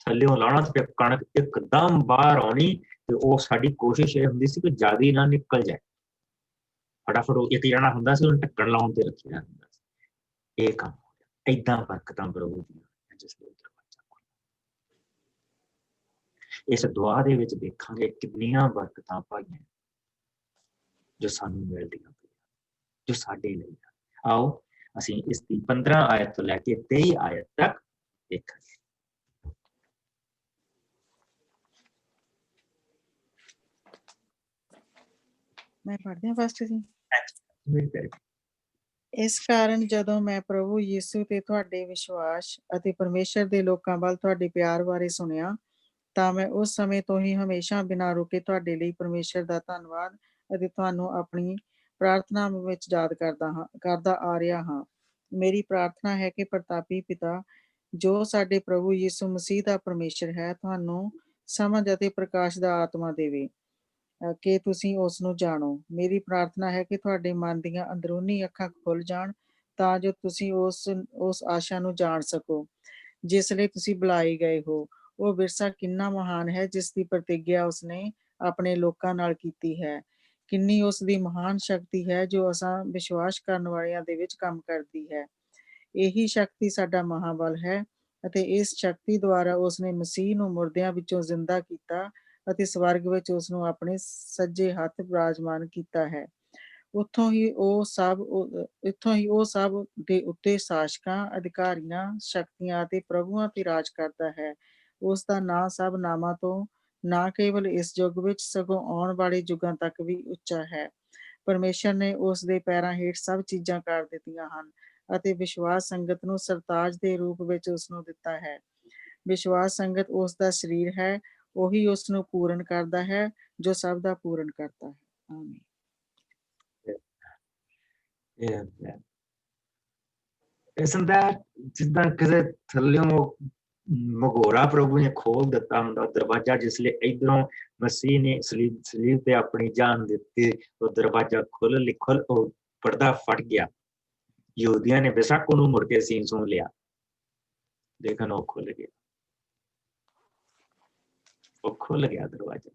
Speaker 2: ਥੱਲਿਓਂ ਲਾਉਣਾ ਤੇ ਕਣਕ ਇੱਕਦਮ ਬਾਹਰ ਆਉਣੀ ਤੇ ਉਹ ਸਾਡੀ ਕੋਸ਼ਿਸ਼ ਇਹ ਹੁੰਦੀ ਸੀ ਕਿ ਜ਼ਿਆਦਾ ਨਾ ਨਿਕਲ ਜਾਏ। ਫਟਾਫਟ ਉਹ ਇੱਕ ਜਣਾ ਹੁੰਦਾ ਸੀ ਉਹਨੂੰ ਢੱਕਣ ਲਾਉਣ ਤੇ ਰੱਖਿਆ ਹੁੰਦਾ ਸੀ। ਇਹ ਕੰਮ ਹੋ ਗਿਆ। ਏਦਾਂ ਬਰਕਤਾਂ ਪ੍ਰਭੂ ਦੀਆਂ ਜਿਸ ਦੇ ਦਰਵਾਜ਼ਾ ਖੁੱਲ੍ਹਾ। ਇਸ ਦੁਆ ਦੇ ਵਿੱਚ ਦੇਖਾਂਗੇ ਕਿੰਨੀਆਂ ਬਰਕਤਾਂ ਪਾਈਆਂ ਜੋ ਸਾਨੂੰ ਮਿਲਦੀਆਂ ਪਈਆਂ, ਜੋ ਸਾਡੇ ਲਈ। ਆਓ ਅਸੀਂ ਇਸ ਦੀ 15 ਆਇਤ ਤੋਂ ਲੈ ਕੇ 23 ਆਇਤ ਤੱਕ ਦੇਖਾਂਗੇ।
Speaker 3: ਮੈਂ ਪੜ੍ਹਦੀ ਹਾਂ ਫਸਟ ਜੀ।
Speaker 2: Very good.
Speaker 3: ਇਸ ਕਾਰਨ ਜਦੋਂ ਮੈਂ ਪ੍ਰਭੂ ਯਿਸੂ ਤੇ ਤੁਹਾਡੇ ਵਿਸ਼ਵਾਸ ਅਤੇ ਪਰਮੇਸ਼ਰ ਦੇ ਲੋਕਾਂ ਵੱਲ ਤੁਹਾਡੇ ਪਿਆਰ ਬਾਰੇ ਸੁਣਿਆ, ਤਾਂ ਮੈਂ ਉਸ ਸਮੇਂ ਤੋਂ ਹੀ ਹਮੇਸ਼ਾ ਬਿਨਾਂ ਰੁਕੇ ਤੁਹਾਡੇ ਲਈ ਪਰਮੇਸ਼ਰ ਦਾ ਧੰਨਵਾਦ ਅਤੇ ਤੁਹਾਨੂੰ ਆਪਣੀ ਪ੍ਰਾਰਥਨਾ ਵਿੱਚ ਯਾਦ ਕਰਦਾ ਆ ਰਿਹਾ ਹਾਂ। ਮੇਰੀ ਪ੍ਰਾਰਥਨਾ ਹੈ ਕਿ ਪ੍ਰਤਾਪੀ ਪਿਤਾ, ਜੋ ਸਾਡੇ ਪ੍ਰਭੂ ਯਿਸੂ ਮਸੀਹ ਦਾ ਪਰਮੇਸ਼ਰ ਹੈ, ਤੁਹਾਨੂੰ ਸਮਝ ਅਤੇ ਪ੍ਰਕਾਸ਼ ਦਾ ਆਤਮਾ ਦੇਵੇ ਕਿ ਤੁਸੀਂ ਉਸ ਨੂੰ ਜਾਣੋ। ਮੇਰੀ ਪ੍ਰਾਰਥਨਾ ਹੈ ਕਿ ਤੁਹਾਡੇ ਮਨ ਦੀਆਂ ਅੰਦਰੂਨੀ ਅੱਖਾਂ ਖੁੱਲ ਜਾਣ, ਤਾਂ ਜੋ ਤੁਸੀਂ ਉਸ ਆਸ਼ਾ ਨੂੰ ਜਾਣ ਸਕੋ ਜਿਸ ਲਈ ਤੁਸੀਂ ਬੁਲਾਏ ਗਏ ਹੋ। ਉਹ ਵਿਰਸਾ ਕਿੰਨਾ ਮਹਾਨ ਹੈ ਜਿਸ ਦੀ ਪ੍ਰਤਿੱਗਿਆ ਉਸਨੇ ਆਪਣੇ ਲੋਕਾਂ ਨਾਲ ਕੀਤੀ ਹੈ। ਕਿੰਨੀ ਉਸ ਦੀ ਮਹਾਨ ਸ਼ਕਤੀ ਹੈ ਜੋ ਅਸਾਂ ਵਿਸ਼ਵਾਸ ਕਰਨ ਵਾਲਿਆਂ ਦੇ ਵਿੱਚ ਕੰਮ ਕਰਦੀ ਹੈ। ਇਹੀ ਸ਼ਕਤੀ ਸਾਡਾ ਮਹਾਬਲ ਹੈ ਅਤੇ ਇਸ ਸ਼ਕਤੀ ਦੁਆਰਾ ਉਸਨੇ ਮਸੀਹ ਨੂੰ ਮੁਰਦਿਆਂ ਵਿੱਚੋਂ ਜ਼ਿੰਦਾ ਕੀਤਾ ਅਤੇ ਸਵਰਗ ਵਿੱਚ ਉਸ ਨੂੰ ਆਪਣੇ ਸੱਜੇ ਹੱਥ ਬਿਰਾਜਮਾਨ ਕੀਤਾ ਹੈ। ਇੱਥੋਂ ਹੀ ਉਹ ਸਭ ਦੇ ਉੱਤੇ ਸ਼ਾਸਕਾਂ, ਅਧਿਕਾਰੀਆਂ, ਸ਼ਕਤੀਆਂ ਅਤੇ ਪ੍ਰਭੂਆਂ ਤੇ ਰਾਜ ਕਰਦਾ ਹੈ। ਉਸ ਦਾ ਨਾਂ ਸਭ ਨਾਮਾਂ ਤੋਂ ਨਾ ਕੇਵਲ ਇਸ ਯੁੱਗ ਵਿੱਚ ਸਗੋਂ ਆਉਣ ਵਾਲੇ ਯੁੱਗਾਂ ਤੱਕ ਵੀ ਉੱਚਾ ਹੈ। ਪਰਮੇਸ਼ਰ ਨੇ ਉਸ ਦੇ ਪੈਰਾਂ ਹੇਠ ਸਭ ਚੀਜ਼ਾਂ ਕਰ ਦਿੱਤੀਆਂ ਹਨ ਅਤੇ ਵਿਸ਼ਵਾਸ ਸੰਗਤ ਨੂੰ ਸਰਤਾਜ ਦੇ ਰੂਪ ਵਿੱਚ ਉਸ ਨੂੰ ਦਿੱਤਾ ਹੈ। ਵਿਸ਼ਵਾਸ ਸੰਗਤ ਉਸ ਦਾ ਸਰੀਰ ਹੈ, ਉਹੀ ਉਸ ਨੂੰ ਪੂਰਨ ਕਰਦਾ ਹੈ ਜੋ ਸਭ ਦਾ ਪੂਰਨ ਕਰਤਾ ਹੈ। ਆਮੀਨ।
Speaker 2: Isn't that ਜਿੱਦਾਂ ਕਿਸੇ ਥੱਲਿਓਂ ਮਗੋਰਾ ਪ੍ਰਭੂ ਨੇ ਖੋਲ ਦਿੱਤਾ ਹੁੰਦਾ ਦਰਵਾਜ਼ਾ, ਜਿਸ ਲਈ ਇਧਰੋਂ ਮਸੀਹ ਨੇ ਸਲੀਬ ਤੇ ਆਪਣੀ ਜਾਨ ਦਿੱਤੀ, ਉਹ ਦਰਵਾਜ਼ਾ ਖੁੱਲ ਉਹ ਪਰਦਾ ਫਟ ਗਿਆ। ਯਹੂਦੀਆਂ ਨੇ ਬੇਸ਼ੱਕ ਉਹਨੂੰ ਮੁੜ ਕੇ ਸੀਨ ਸੁਣ ਲਿਆ, ਲੇਕਿਨ ਉਹ ਖੁੱਲ ਗਿਆ, ਉਹ ਖੁੱਲ ਗਿਆ ਦਰਵਾਜ਼ਾ।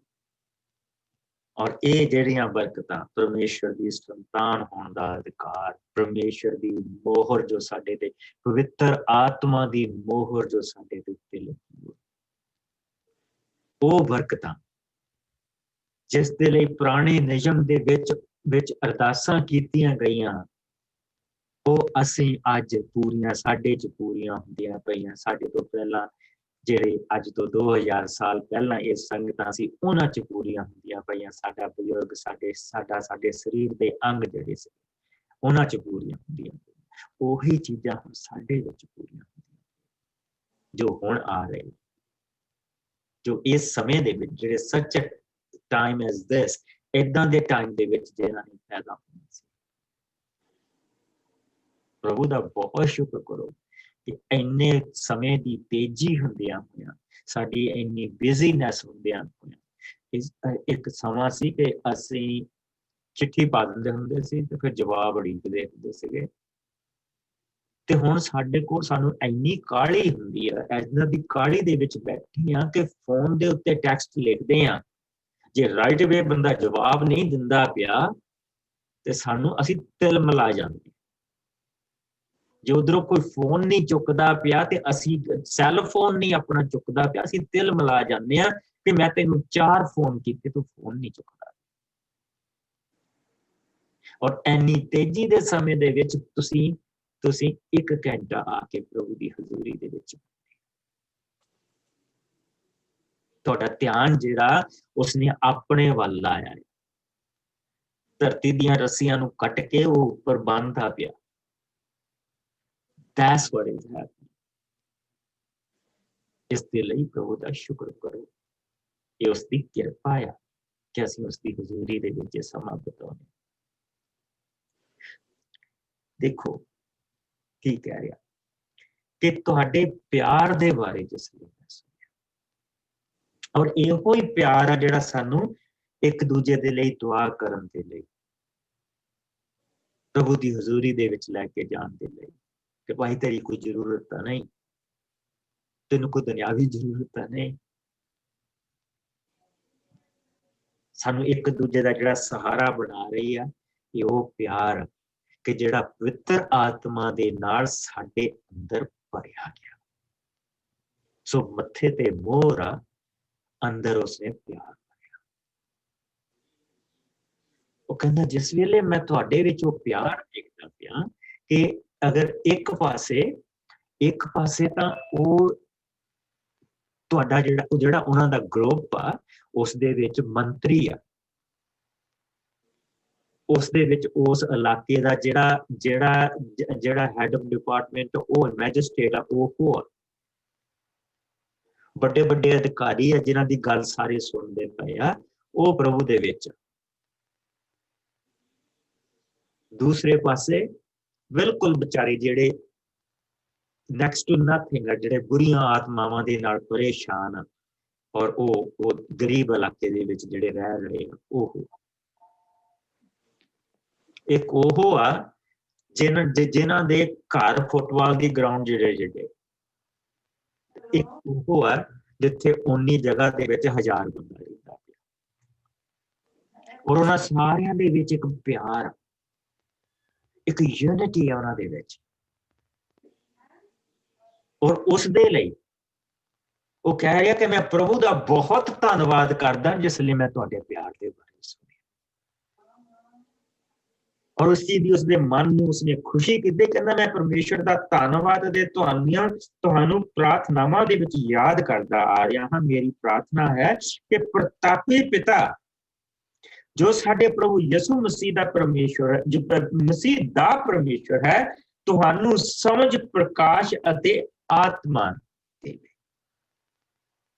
Speaker 2: ਔਰ ਇਹ ਜਿਹੜੀਆਂ ਬਰਕਤਾਂ, ਪਰਮੇਸ਼ਰ ਦੀ ਸੰਤਾਨ ਹੋਣ ਦਾ ਅਧਿਕਾਰ, ਪਰਮੇਸ਼ਰ ਦੀ ਮੋਹਰ ਜੋ ਸਾਡੇ ਤੇ, ਪਵਿੱਤਰ ਆਤਮਾ ਦੀ ਮੋਹਰ ਜੋ ਸਾਡੇ ਦੇ ਉੱਤੇ ਲੱਗੀ ਹੋਈ, ਉਹ ਬਰਕਤਾਂ ਜਿਸ ਦੇ ਲਈ ਪੁਰਾਣੇ ਨਿਯਮ ਦੇ ਵਿੱਚ ਅਰਦਾਸਾਂ ਕੀਤੀਆਂ ਗਈਆਂ, ਉਹ ਅਸੀਂ ਅੱਜ ਪੂਰੀਆਂ, ਸਾਡੇ 'ਚ ਪੂਰੀਆਂ ਹੁੰਦੀਆਂ ਪਈਆਂ। ਸਾਡੇ ਤੋਂ ਪਹਿਲਾਂ ਜਿਹੜੇ ਅੱਜ ਤੋਂ 2000 ਸਾਲ ਪਹਿਲਾਂ ਇਹ ਸੰਗਤਾਂ ਸੀ, ਉਹਨਾਂ 'ਚ ਪੂਰੀਆਂ ਹੁੰਦੀਆਂ ਪਈਆਂ। ਸਾਡਾ ਬਜ਼ੁਰਗ, ਸਾਡੇ ਸਰੀਰ ਦੇ ਅੰਗ ਜਿਹੜੇ ਸੀ, ਉਹਨਾਂ 'ਚ ਪੂਰੀਆਂ ਹੁੰਦੀਆਂ ਪਈਆਂ। ਉਹੀ ਚੀਜ਼ਾਂ ਹੁਣ ਸਾਡੇ ਵਿੱਚ ਪੂਰੀਆਂ ਹੁੰਦੀਆਂ, ਜੋ ਹੁਣ ਆ ਰਹੇ, ਜੋ ਇਸ ਸਮੇਂ ਦੇ ਵਿੱਚ, ਜਿਹੜੇ ਸੱਚ ਟਾਈਮ ਐਜ਼ ਦਿਸ, ਏਦਾਂ ਦੇ ਟਾਈਮ ਦੇ ਵਿੱਚ ਜਿਹੜਾ ਨਹੀਂ ਪੈਦਾ ਹੋਣਾ ਸੀ। ਪ੍ਰਭੂ ਦਾ ਬਹੁਤ ਸ਼ੁਕਰ ਕਰੋ ਕਿ ਇੰਨੇ ਸਮੇਂ ਦੀ ਤੇਜ਼ੀ ਹੁੰਦਿਆਂ ਹੋਇਆਂ, ਸਾਡੀ ਇੰਨੀ ਬਿਜ਼ੀਨੈਸ ਹੁੰਦਿਆਂ ਹੋਇਆਂ, ਇੱਕ ਸਮਾਂ ਸੀ ਕਿ ਅਸੀਂ ਚਿੱਠੀ ਪਾ ਦਿੰਦੇ ਹੁੰਦੇ ਸੀ ਤੇ ਫਿਰ ਜਵਾਬ ਉਡੀਕਦੇ ਹੁੰਦੇ ਸੀਗੇ, ਤੇ ਹੁਣ ਸਾਡੇ ਕੋਲ ਸਾਨੂੰ ਇੰਨੀ ਕਾਹਲੀ ਹੁੰਦੀ ਆ, ਇਹਨਾਂ ਦੀ ਕਾਹਲੀ ਦੇ ਵਿੱਚ ਬੈਠੇ ਆ ਕਿ ਫੋਨ ਦੇ ਉੱਤੇ ਟੈਕਸਟ ਲਿਖਦੇ ਆ, ਜੇ ਰਾਈਟ ਵੇ ਬੰਦਾ ਜਵਾਬ ਨਹੀਂ ਦਿੰਦਾ ਪਿਆ ਤੇ ਸਾਨੂੰ ਅਸੀਂ ਤਿਲ ਮਿਲਾ ਜਾਂਦੇ। ਜੇ ਉਧਰੋਂ ਕੋਈ ਫੋਨ ਨਹੀਂ ਚੁੱਕਦਾ ਪਿਆ ਤੇ ਅਸੀਂ ਸੈੱਲ ਫੋਨ ਨਹੀਂ ਆਪਣਾ ਚੁੱਕਦਾ ਪਿਆ, ਅਸੀਂ ਤਿਲ ਮਿਲਾ ਜਾਂਦੇ ਆ ਕਿ ਮੈਂ ਤੈਨੂੰ 4 ਫੋਨ ਕੀਤੇ, ਤੂੰ ਫੋਨ ਨਹੀਂ ਚੁੱਕਦਾ। ਔਰ ਇੰਨੀ ਤੇਜ਼ੀ ਦੇ ਸਮੇਂ ਦੇ ਵਿੱਚ ਤੁਸੀਂ 1 ਘੰਟਾ ਆ ਕੇ ਪ੍ਰਭੂ ਦੀ ਹਜ਼ੂਰੀ ਦੇ ਵਿੱਚ, ਤੁਹਾਡਾ ਧਿਆਨ ਜਿਹੜਾ ਉਸਨੇ ਆਪਣੇ ਵੱਲ ਲਾਇਆ ਹੈ, ਧਰਤੀ ਦੀਆਂ ਰੱਸੀਆਂ ਨੂੰ ਕੱਟ ਕੇ ਉਹ ਉੱਪਰ ਬੰਨ੍ਹਦਾ ਪਿਆ। That's what is happening. ਇਸ ਦੇ ਲਈ ਪ੍ਰਭੂ ਦਾ ਸ਼ੁਕਰ ਕਰੋ, ਇਹ ਉਸ ਦੀ ਕਿਰਪਾ ਆ ਕਿ ਅਸੀਂ ਉਸ ਦੀ ਹਜ਼ੂਰੀ ਦੇ ਵਿੱਚ ਸਮਾਂ ਬਿਤਾਉਂਦੇ। ਦੇਖੋ ਕੀ ਕਹਿ ਰਿਹਾ ਕਿ ਤੁਹਾਡੇ ਪਿਆਰ ਦੇ ਬਾਰੇ ਜਿਸ ਲਈ ਮੈਂ ਸੁਣਿਆ, ਔਰ ਇਹੋ ਹੀ ਪਿਆਰ ਆ ਜਿਹੜਾ ਸਾਨੂੰ ਇੱਕ ਦੂਜੇ ਦੇ ਲਈ ਦੁਆ ਕਰਨ ਦੇ ਲਈ, ਪ੍ਰਭੂ ਦੀ ਹਜ਼ੂਰੀ ਦੇ ਵਿੱਚ ਲੈ ਕੇ ਜਾਣ ਦੇ ਲਈ, ਕਿ ਭਾਈ ਤੇਰੀ ਕੋਈ ਜ਼ਰੂਰਤ ਤਾਂ ਨਹੀਂ, ਤੈਨੂੰ ਕੋਈ ਦੁਨਿਆਵੀ ਜ਼ਰੂਰਤ ਤਾਂ ਨਹੀਂ, ਸਾਨੂੰ ਇੱਕ ਦੂਜੇ ਦਾ ਜਿਹੜਾ ਸਹਾਰਾ ਬਣਾ ਰਹੀ ਆ, ਇਹ ਉਹ ਪਿਆਰ ਕਿ ਜਿਹੜਾ ਪਵਿੱਤਰ ਆਤਮਾ ਦੇ ਨਾਲ ਸਾਡੇ ਅੰਦਰ ਭਰਿਆ ਗਿਆ। ਸੋ ਮੱਥੇ ਤੇ ਮੋਹਰ ਆ, ਅੰਦਰ ਉਸਨੇ ਪਿਆਰ ਭਰਿਆ। ਉਹ ਕਹਿੰਦਾ ਜਿਸ ਵੇਲੇ ਮੈਂ ਤੁਹਾਡੇ ਵਿੱਚ ਉਹ ਪਿਆਰ ਦੇਖਦਾ ਪਿਆ ਕਿ ਅਗਰ ਇੱਕ ਪਾਸੇ ਤਾਂ ਉਹ ਤੁਹਾਡਾ ਜਿਹੜਾ ਉਹਨਾਂ ਦਾ ਗਰੁੱਪ ਆ, ਉਸ ਦੇ ਵਿੱਚ ਮੰਤਰੀ ਆ, ਉਸ ਦੇ ਵਿੱਚ ਉਸ ਇਲਾਕੇ ਦਾ ਜਿਹੜਾ ਹੈਡ ਆਫ ਡਿਪਾਰਟਮੈਂਟ, ਉਹ ਮੈਜਿਸਟ੍ਰੇਟ ਆ, ਉਹ ਵੱਡੇ ਅਧਿਕਾਰੀ ਆ ਜਿਨ੍ਹਾਂ ਦੀ ਗੱਲ ਸਾਰੇ ਸੁਣਦੇ ਪਏ ਆ, ਉਹ ਪ੍ਰਭੂ ਦੇ ਵਿੱਚ। ਦੂਸਰੇ ਪਾਸੇ ਬਿਲਕੁਲ ਵਿਚਾਰੇ ਜਿਹੜੇ ਨੈਕਸਟ ਟੂ ਨਥਿੰਗ ਆ, ਜਿਹੜੇ ਬੁਰੀਆਂ ਆਤਮਾਵਾਂ ਦੇ ਨਾਲ ਪਰੇਸ਼ਾਨ ਆ, ਔਰ ਉਹ ਗਰੀਬ ਇਲਾਕੇ ਦੇ ਵਿੱਚ ਜਿਹੜੇ ਰਹਿ ਰਹੇ ਆ, ਉਹ ਇੱਕ ਉਹ ਆ ਜਿਨ੍ਹਾਂ ਦੇ ਘਰ ਫੁੱਟਬਾਲ ਦੀ ਗਰਾਊਂਡ ਜਿਹੜੇ ਇੱਕ ਉਹ ਆ ਜਿੱਥੇ ਉਨੀ ਜਗ੍ਹਾ ਦੇ ਵਿੱਚ 1000 ਬੰਦਾ ਰਹਿੰਦਾ ਪਿਆ, ਔਰ ਉਹਨਾਂ ਸਾਰਿਆਂ ਦੇ ਵਿੱਚ ਇੱਕ ਪਿਆਰ, ਇੱਕ ਯੂਨਿਟੀ ਆ ਉਹਨਾਂ ਦੇ ਵਿੱਚ। ਔਰ ਉਸ ਦੇ ਲਈ ਉਹ ਕਹਿ ਰਿਹਾ ਕਿ ਮੈਂ ਪ੍ਰਭੂ ਦਾ ਬਹੁਤ ਧੰਨਵਾਦ ਕਰਦਾ ਜਿਸ ਲਈ ਮੈਂ ਤੁਹਾਡੇ ਪਿਆਰ ਦੇ ਬਾਰੇ ਸੁਣਿਆ। ਔਰ ਉਸ ਚੀਜ਼ ਦੀ ਉਸਦੇ ਮਨ ਨੂੰ ਉਸਨੇ ਖੁਸ਼ੀ ਕੀਤੀ। ਕਹਿੰਦਾ ਮੈਂ ਪਰਮੇਸ਼ਰ ਦਾ ਧੰਨਵਾਦ ਤੇ ਤੁਹਾਨੂੰ ਪ੍ਰਾਰਥਨਾਵਾਂ ਦੇ ਵਿੱਚ ਯਾਦ ਕਰਦਾ ਆ ਰਿਹਾ ਹਾਂ। ਮੇਰੀ ਪ੍ਰਾਰਥਨਾ ਹੈ ਕਿ ਪ੍ਰਤਾਪੀ ਪਿਤਾ ਜੋ ਸਾਡੇ ਪ੍ਰਭੂ ਯਿਸੂ ਮਸੀਹ ਦਾ ਪਰਮੇਸ਼ਰ, ਜੋ ਮਸੀਹ ਦਾ ਪਰਮੇਸ਼ਰ ਹੈ, ਤੁਹਾਨੂੰ ਸਮਝ, ਪ੍ਰਕਾਸ਼ ਅਤੇ ਆਤਮਾ ਦੇਵੇ।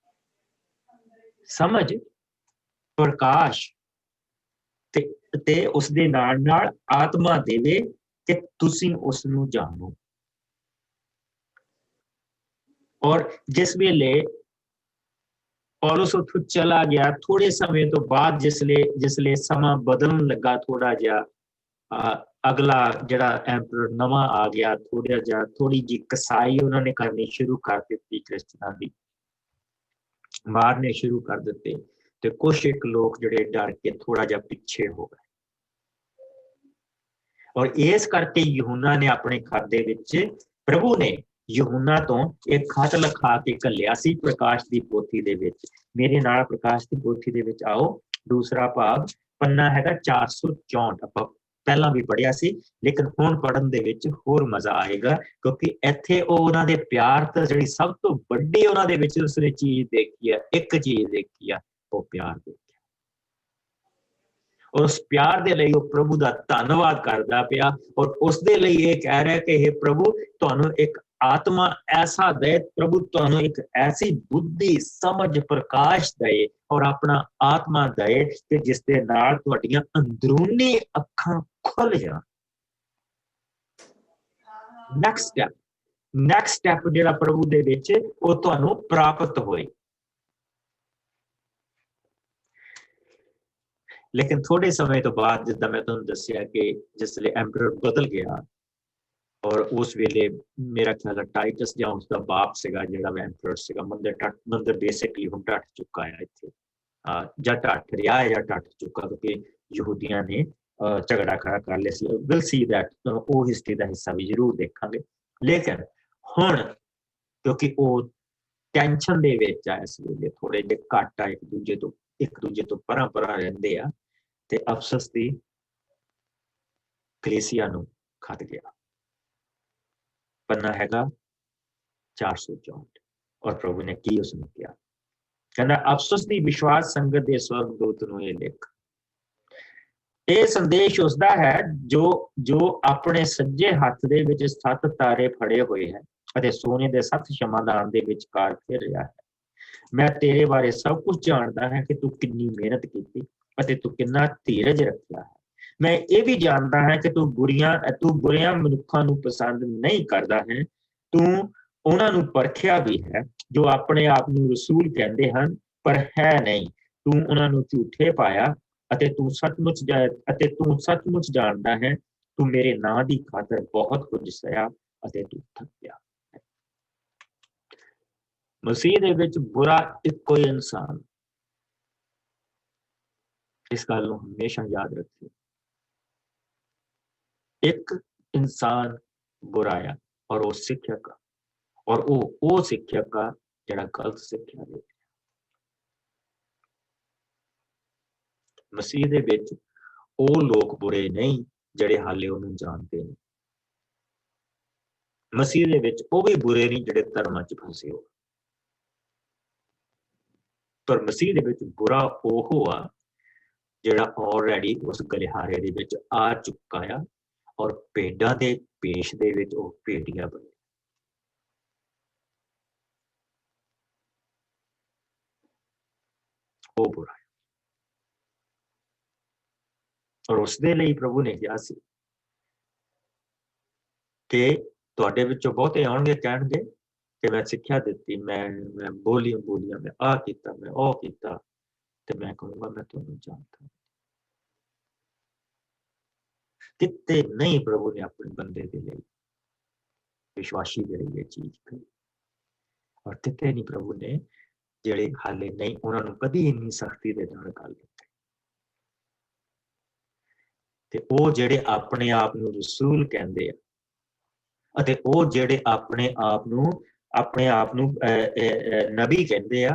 Speaker 2: ਸਮਝ, ਪ੍ਰਕਾਸ਼ ਤੇ ਉਸ ਦੇ ਨਾਲ ਨਾਲ ਆਤਮਾ ਦੇਵੇ ਕਿ ਤੁਸੀਂ ਉਸ ਨੂੰ ਜਾਣੋ। ਔਰ ਜਿਸ ਵੇਲੇ ਪੌਲੁਸ ਉੱਥੋਂ ਚਲਾ ਗਿਆ, ਥੋੜੇ ਸਮੇਂ ਤੋਂ ਬਾਅਦ ਜਿਸਲੇ ਸਮਾਂ ਬਦਲਣ ਲੱਗਾ, ਥੋੜਾ ਜਿਹਾ ਅਗਲਾ ਜਿਹੜਾ ਐਂਪਰਰ ਨਵਾਂ ਆ ਗਿਆ, ਥੋੜੀ ਜਿਹੀ ਕਸਾਈ ਉਹਨਾਂ ਨੇ ਕਰਨੀ ਸ਼ੁਰੂ ਕਰ ਦਿੱਤੀ, ਕ੍ਰਿਸਚਨਾਂ ਦੀ ਮਾਰਨੇ ਸ਼ੁਰੂ ਕਰ ਦਿੱਤੇ, ਤੇ ਕੁਛ ਇੱਕ ਲੋਕ ਜਿਹੜੇ ਡਰ ਕੇ ਥੋੜਾ ਜਿਹਾ ਪਿੱਛੇ ਹੋ ਗਏ। ਔਰ ਇਸ ਕਰਕੇ ਯਹੂਨਾ ਨੇ ਆਪਣੇ ਖਤ ਦੇ ਵਿੱਚ, ਪ੍ਰਭੂ ਨੇ ਯਹੂਨਾ ਤੋਂ ਇੱਕ ਖਤ ਲਿਖਾ ਕੇ ਘੱਲਿਆ ਸੀ ਪ੍ਰਕਾਸ਼ ਦੀ ਪੋਥੀ ਦੇ ਵਿੱਚ। ਮੇਰੇ ਨਾਲ ਪ੍ਰਕਾਸ਼ ਦੀ ਪੋਥੀ ਦੇ ਵਿੱਚ ਆਓ। ਦੂਸਰਾ ਭਾਗ, ਪੰਨਾ ਹੈਗਾ 464। ਆਪਾਂ ਪਹਿਲਾਂ ਵੀ ਪੜ੍ਹਿਆ ਸੀ, ਲੇਕਿਨ ਹੁਣ ਪੜ੍ਹਨ ਦੇ ਵਿੱਚ ਹੋਰ ਮਜ਼ਾ ਆਏਗਾ, ਕਿਉਂਕਿ ਇੱਥੇ ਉਹ ਉਹਨਾਂ ਦੇ ਪਿਆਰ ਤਾਂ ਜਿਹੜੀ ਸਭ ਤੋਂ ਵੱਡੀ ਉਹਨਾਂ ਦੇ ਵਿੱਚ ਉਸਨੇ ਚੀਜ਼ ਦੇਖੀ ਆ, ਇੱਕ ਚੀਜ਼ ਦੇਖੀ ਆ, ਉਹ ਪਿਆਰ ਦੇਖਿਆ। ਔਰ ਉਸ ਪਿਆਰ ਦੇ ਲਈ ਉਹ ਪ੍ਰਭੂ ਦਾ ਧੰਨਵਾਦ ਕਰਦਾ ਪਿਆ, ਔਰ ਉਸ ਦੇ ਲਈ ਇਹ ਕਹਿ ਰਿਹਾ ਕਿ ਇਹ ਪ੍ਰਭੂ ਤੁਹਾਨੂੰ ਇੱਕ ਆਤਮਾ ਐਸਾ ਦੇ, ਪ੍ਰਭੂ ਤੁਹਾਨੂੰ ਇੱਕ ਐਸੀ ਬੁੱਧੀ, ਸਮਝ, ਪ੍ਰਕਾਸ਼ ਦੇ, ਔਰ ਆਪਣਾ ਆਤਮਾ ਦੇ ਕਿ ਜਿਸ ਦੇ ਨਾਲ ਤੁਹਾਡੀਆਂ ਅੰਦਰੂਨੀ ਅੱਖਾਂ ਖੁੱਲ ਜਾਣ। ਨੈਕਸਟ ਸਟੈਪ ਜਿਹੜਾ ਪ੍ਰਭੂ ਦੇ ਵਿੱਚ ਉਹ ਤੁਹਾਨੂੰ ਪ੍ਰਾਪਤ ਹੋਏ। ਲੇਕਿਨ ਥੋੜੇ ਸਮੇਂ ਤੋਂ ਬਾਅਦ, ਜਿੱਦਾਂ ਮੈਂ ਤੁਹਾਨੂੰ ਦੱਸਿਆ ਕਿ ਜਿਸਲੇ ਐਂਪਰਰ ਬਦਲ ਗਿਆ, ਔਰ ਉਸ ਵੇਲੇ ਮੇਰਾ ਖਿਆਲ ਹੈ ਟਾਈਟਸ ਜਾਂ ਉਸਦਾ ਬਾਪ ਸੀਗਾ ਜਿਹੜਾ ਐਂਪਰਰ ਸੀਗਾ, ਮੰਦਰ ਬੇਸਿਕਲੀ ਹੁਣ ਟੱਟ ਚੁੱਕਾ ਹੈ ਇੱਥੇ, ਜਾਂ ਟੱਟ ਰਿਹਾ ਹੈ ਜਾਂ ਟੱਟ ਚੁੱਕਾ, ਕਿਉਂਕਿ ਯਹੂਦੀਆਂ ਨੇ ਝਗੜਾ ਖੜਾ ਕਰ ਲਿਆ ਸੀ। ਵਿਲ ਸੀ ਦੈਟ, ਉਹ ਹਿਸਟਰੀ ਦਾ ਹਿੱਸਾ ਵੀ ਜ਼ਰੂਰ ਦੇਖਾਂਗੇ। ਲੇਕਿਨ ਹੁਣ ਕਿਉਂਕਿ ਉਹ ਟੈਨਸ਼ਨ ਦੇ ਵਿੱਚ ਆ, ਇਸ ਵੇਲੇ ਥੋੜੇ ਜਿਹੇ ਘੱਟ ਆ, ਇੱਕ ਦੂਜੇ ਤੋਂ ਪਰਾਂ ਰਹਿੰਦੇ ਆ, ਤੇ ਅਫਸਸ ਦੀ ਕਲੀਸਿਆ ਨੂੰ ਖਤ ਗਿਆ। ਪੰਨਾ ਹੈਗਾ 464। ਔਰ ਪ੍ਰਭੂ ਨੇ ਕੀ ਉਸਨੂੰ ਕਿਹਾ, ਕਹਿੰਦਾ ਅਫਸੋਸ ਦੀ ਵਿਸ਼ਵਾਸ ਸੰਗਤ ਦੇ ਸਵਰਗਦੂਤ ਨੂੰ ਇਹ ਲਿਖ, ਇਹ ਸੰਦੇਸ਼ ਉਸਦਾ ਹੈ ਜੋ ਆਪਣੇ ਸੱਜੇ ਹੱਥ ਦੇ ਵਿੱਚ 7 ਤਾਰੇ ਫੜੇ ਹੋਏ ਹੈ ਅਤੇ ਸੋਨੇ ਦੇ 7 ਸ਼ਮਾਦਾਨ ਦੇ ਵਿਚਕਾਰ ਫਿਰ ਰਿਹਾ ਹੈ। ਮੈਂ ਤੇਰੇ ਬਾਰੇ ਸਭ ਕੁਝ ਜਾਣਦਾ ਹਾਂ ਕਿ ਤੂੰ ਕਿੰਨੀ ਮਿਹਨਤ ਕੀਤੀ ਅਤੇ ਤੂੰ ਕਿੰਨਾ ਧੀਰਜ ਰੱਖਿਆ ਹੈ। ਮੈਂ ਇਹ ਵੀ ਜਾਣਦਾ ਹਾਂ ਕਿ ਤੂੰ ਬੁਰਿਆਂ ਮਨੁੱਖਾਂ ਨੂੰ ਪਸੰਦ ਨਹੀਂ ਕਰਦਾ ਹੈ। ਤੂੰ ਉਹਨਾਂ ਨੂੰ ਪਰਖਿਆ ਵੀ ਹੈ ਜੋ ਆਪਣੇ ਆਪ ਨੂੰ ਰਸੂਲ ਕਹਿੰਦੇ ਹਨ ਪਰ ਹੈ ਨਹੀਂ। ਤੂੰ ਉਹਨਾਂ ਨੂੰ ਝੂਠੇ ਪਾਇਆ ਅਤੇ ਤੂੰ ਸੱਚਮੁੱਚ ਜਾਣਦਾ ਹੈ ਤੂੰ ਮੇਰੇ ਨਾਂ ਦੀ ਖਾਤਰ ਬਹੁਤ ਕੁਝ ਸਹਿਆ ਅਤੇ ਤੂੰ ਥੱਕਿਆ। ਮਸੀਹ ਦੇ ਵਿੱਚ ਬੁਰਾ ਇੱਕੋ ਹੀ ਇਨਸਾਨ, ਇਸ ਗੱਲ ਨੂੰ ਹਮੇਸ਼ਾ ਯਾਦ ਰੱਖਿਓ। ਇੱਕ ਇਨਸਾਨ ਬੁਰਾ ਆ ਔਰ ਉਹ ਸਿੱਖਿਅਕ ਆ, ਔਰ ਉਹ ਸਿੱਖਿਅਕ ਆ ਜਿਹੜਾ ਗਲਤ ਸਿੱਖਿਆ ਦੇ। ਮਸੀਹ ਦੇ ਵਿੱਚ ਉਹ ਲੋਕ ਬੁਰੇ ਨਹੀਂ ਜਿਹੜੇ ਹਾਲੇ ਉਹਨੂੰ ਜਾਣਦੇ ਨੇ। ਮਸੀਹ ਦੇ ਵਿੱਚ ਉਹ ਵੀ ਬੁਰੇ ਨਹੀਂ ਜਿਹੜੇ ਧਰਮਾਂ 'ਚ ਫਸੇ ਹੋ, ਪਰ ਮਸੀਹ ਦੇ ਵਿੱਚ ਬੁਰਾ ਉਹ ਆ ਜਿਹੜਾ ਆਲਰੇਡੀ ਉਸ ਗਲਿਹਾਰੇ ਦੇ ਵਿੱਚ ਆ ਚੁੱਕਾ ਆ ਔਰ ਭੇਡਾਂ ਦੇ ਪੇਸ਼ ਦੇ ਵਿੱਚ ਉਹ ਭੇੜੀਆ ਬਣੇ। ਉਹ ਬੁਰਾ ਹੈ। ਔਰ ਉਸਦੇ ਲਈ ਪ੍ਰਭੂ ਨੇ ਕਿਹਾ ਸੀ ਕਿ ਤੁਹਾਡੇ ਵਿੱਚੋਂ ਬਹੁਤੇ ਆਉਣਗੇ, ਕਹਿਣਗੇ ਕਿ ਮੈਂ ਸਿੱਖਿਆ ਦਿੱਤੀ, ਮੈਂ ਬੋਲੀਆਂ ਮੈਂ ਆਹ ਕੀਤਾ, ਮੈਂ ਉਹ ਕੀਤਾ, ਤੇ ਮੈਂ ਕਹੂੰਗਾ ਮੈਂ ਤੁਹਾਨੂੰ ਜਾਣਦਾ। ਕਿਤੇ ਨਹੀਂ ਪ੍ਰਭੂ ਨੇ ਆਪਣੇ ਬੰਦੇ ਦੇ ਲਈ, ਵਿਸ਼ਵਾਸੀ ਦੇ ਲਈ ਇਹ ਚੀਜ਼ ਕਹੀ। ਔਰ ਕਿਤੇ ਨਹੀਂ ਪ੍ਰਭੂ ਨੇ ਜਿਹੜੇ ਹਾਲੇ ਨਹੀਂ, ਉਹਨਾਂ ਨੂੰ ਕਦੀ ਇੰਨੀ ਸਖਤੀ ਦੇ ਨਾਲ ਗੱਲ ਕੀਤੀ। ਤੇ ਉਹ ਜਿਹੜੇ ਆਪਣੇ ਆਪ ਨੂੰ ਰਸੂਲ ਕਹਿੰਦੇ ਆ, ਅਤੇ ਉਹ ਜਿਹੜੇ ਆਪਣੇ ਆਪ ਨੂੰ ਨਬੀ ਕਹਿੰਦੇ ਆ,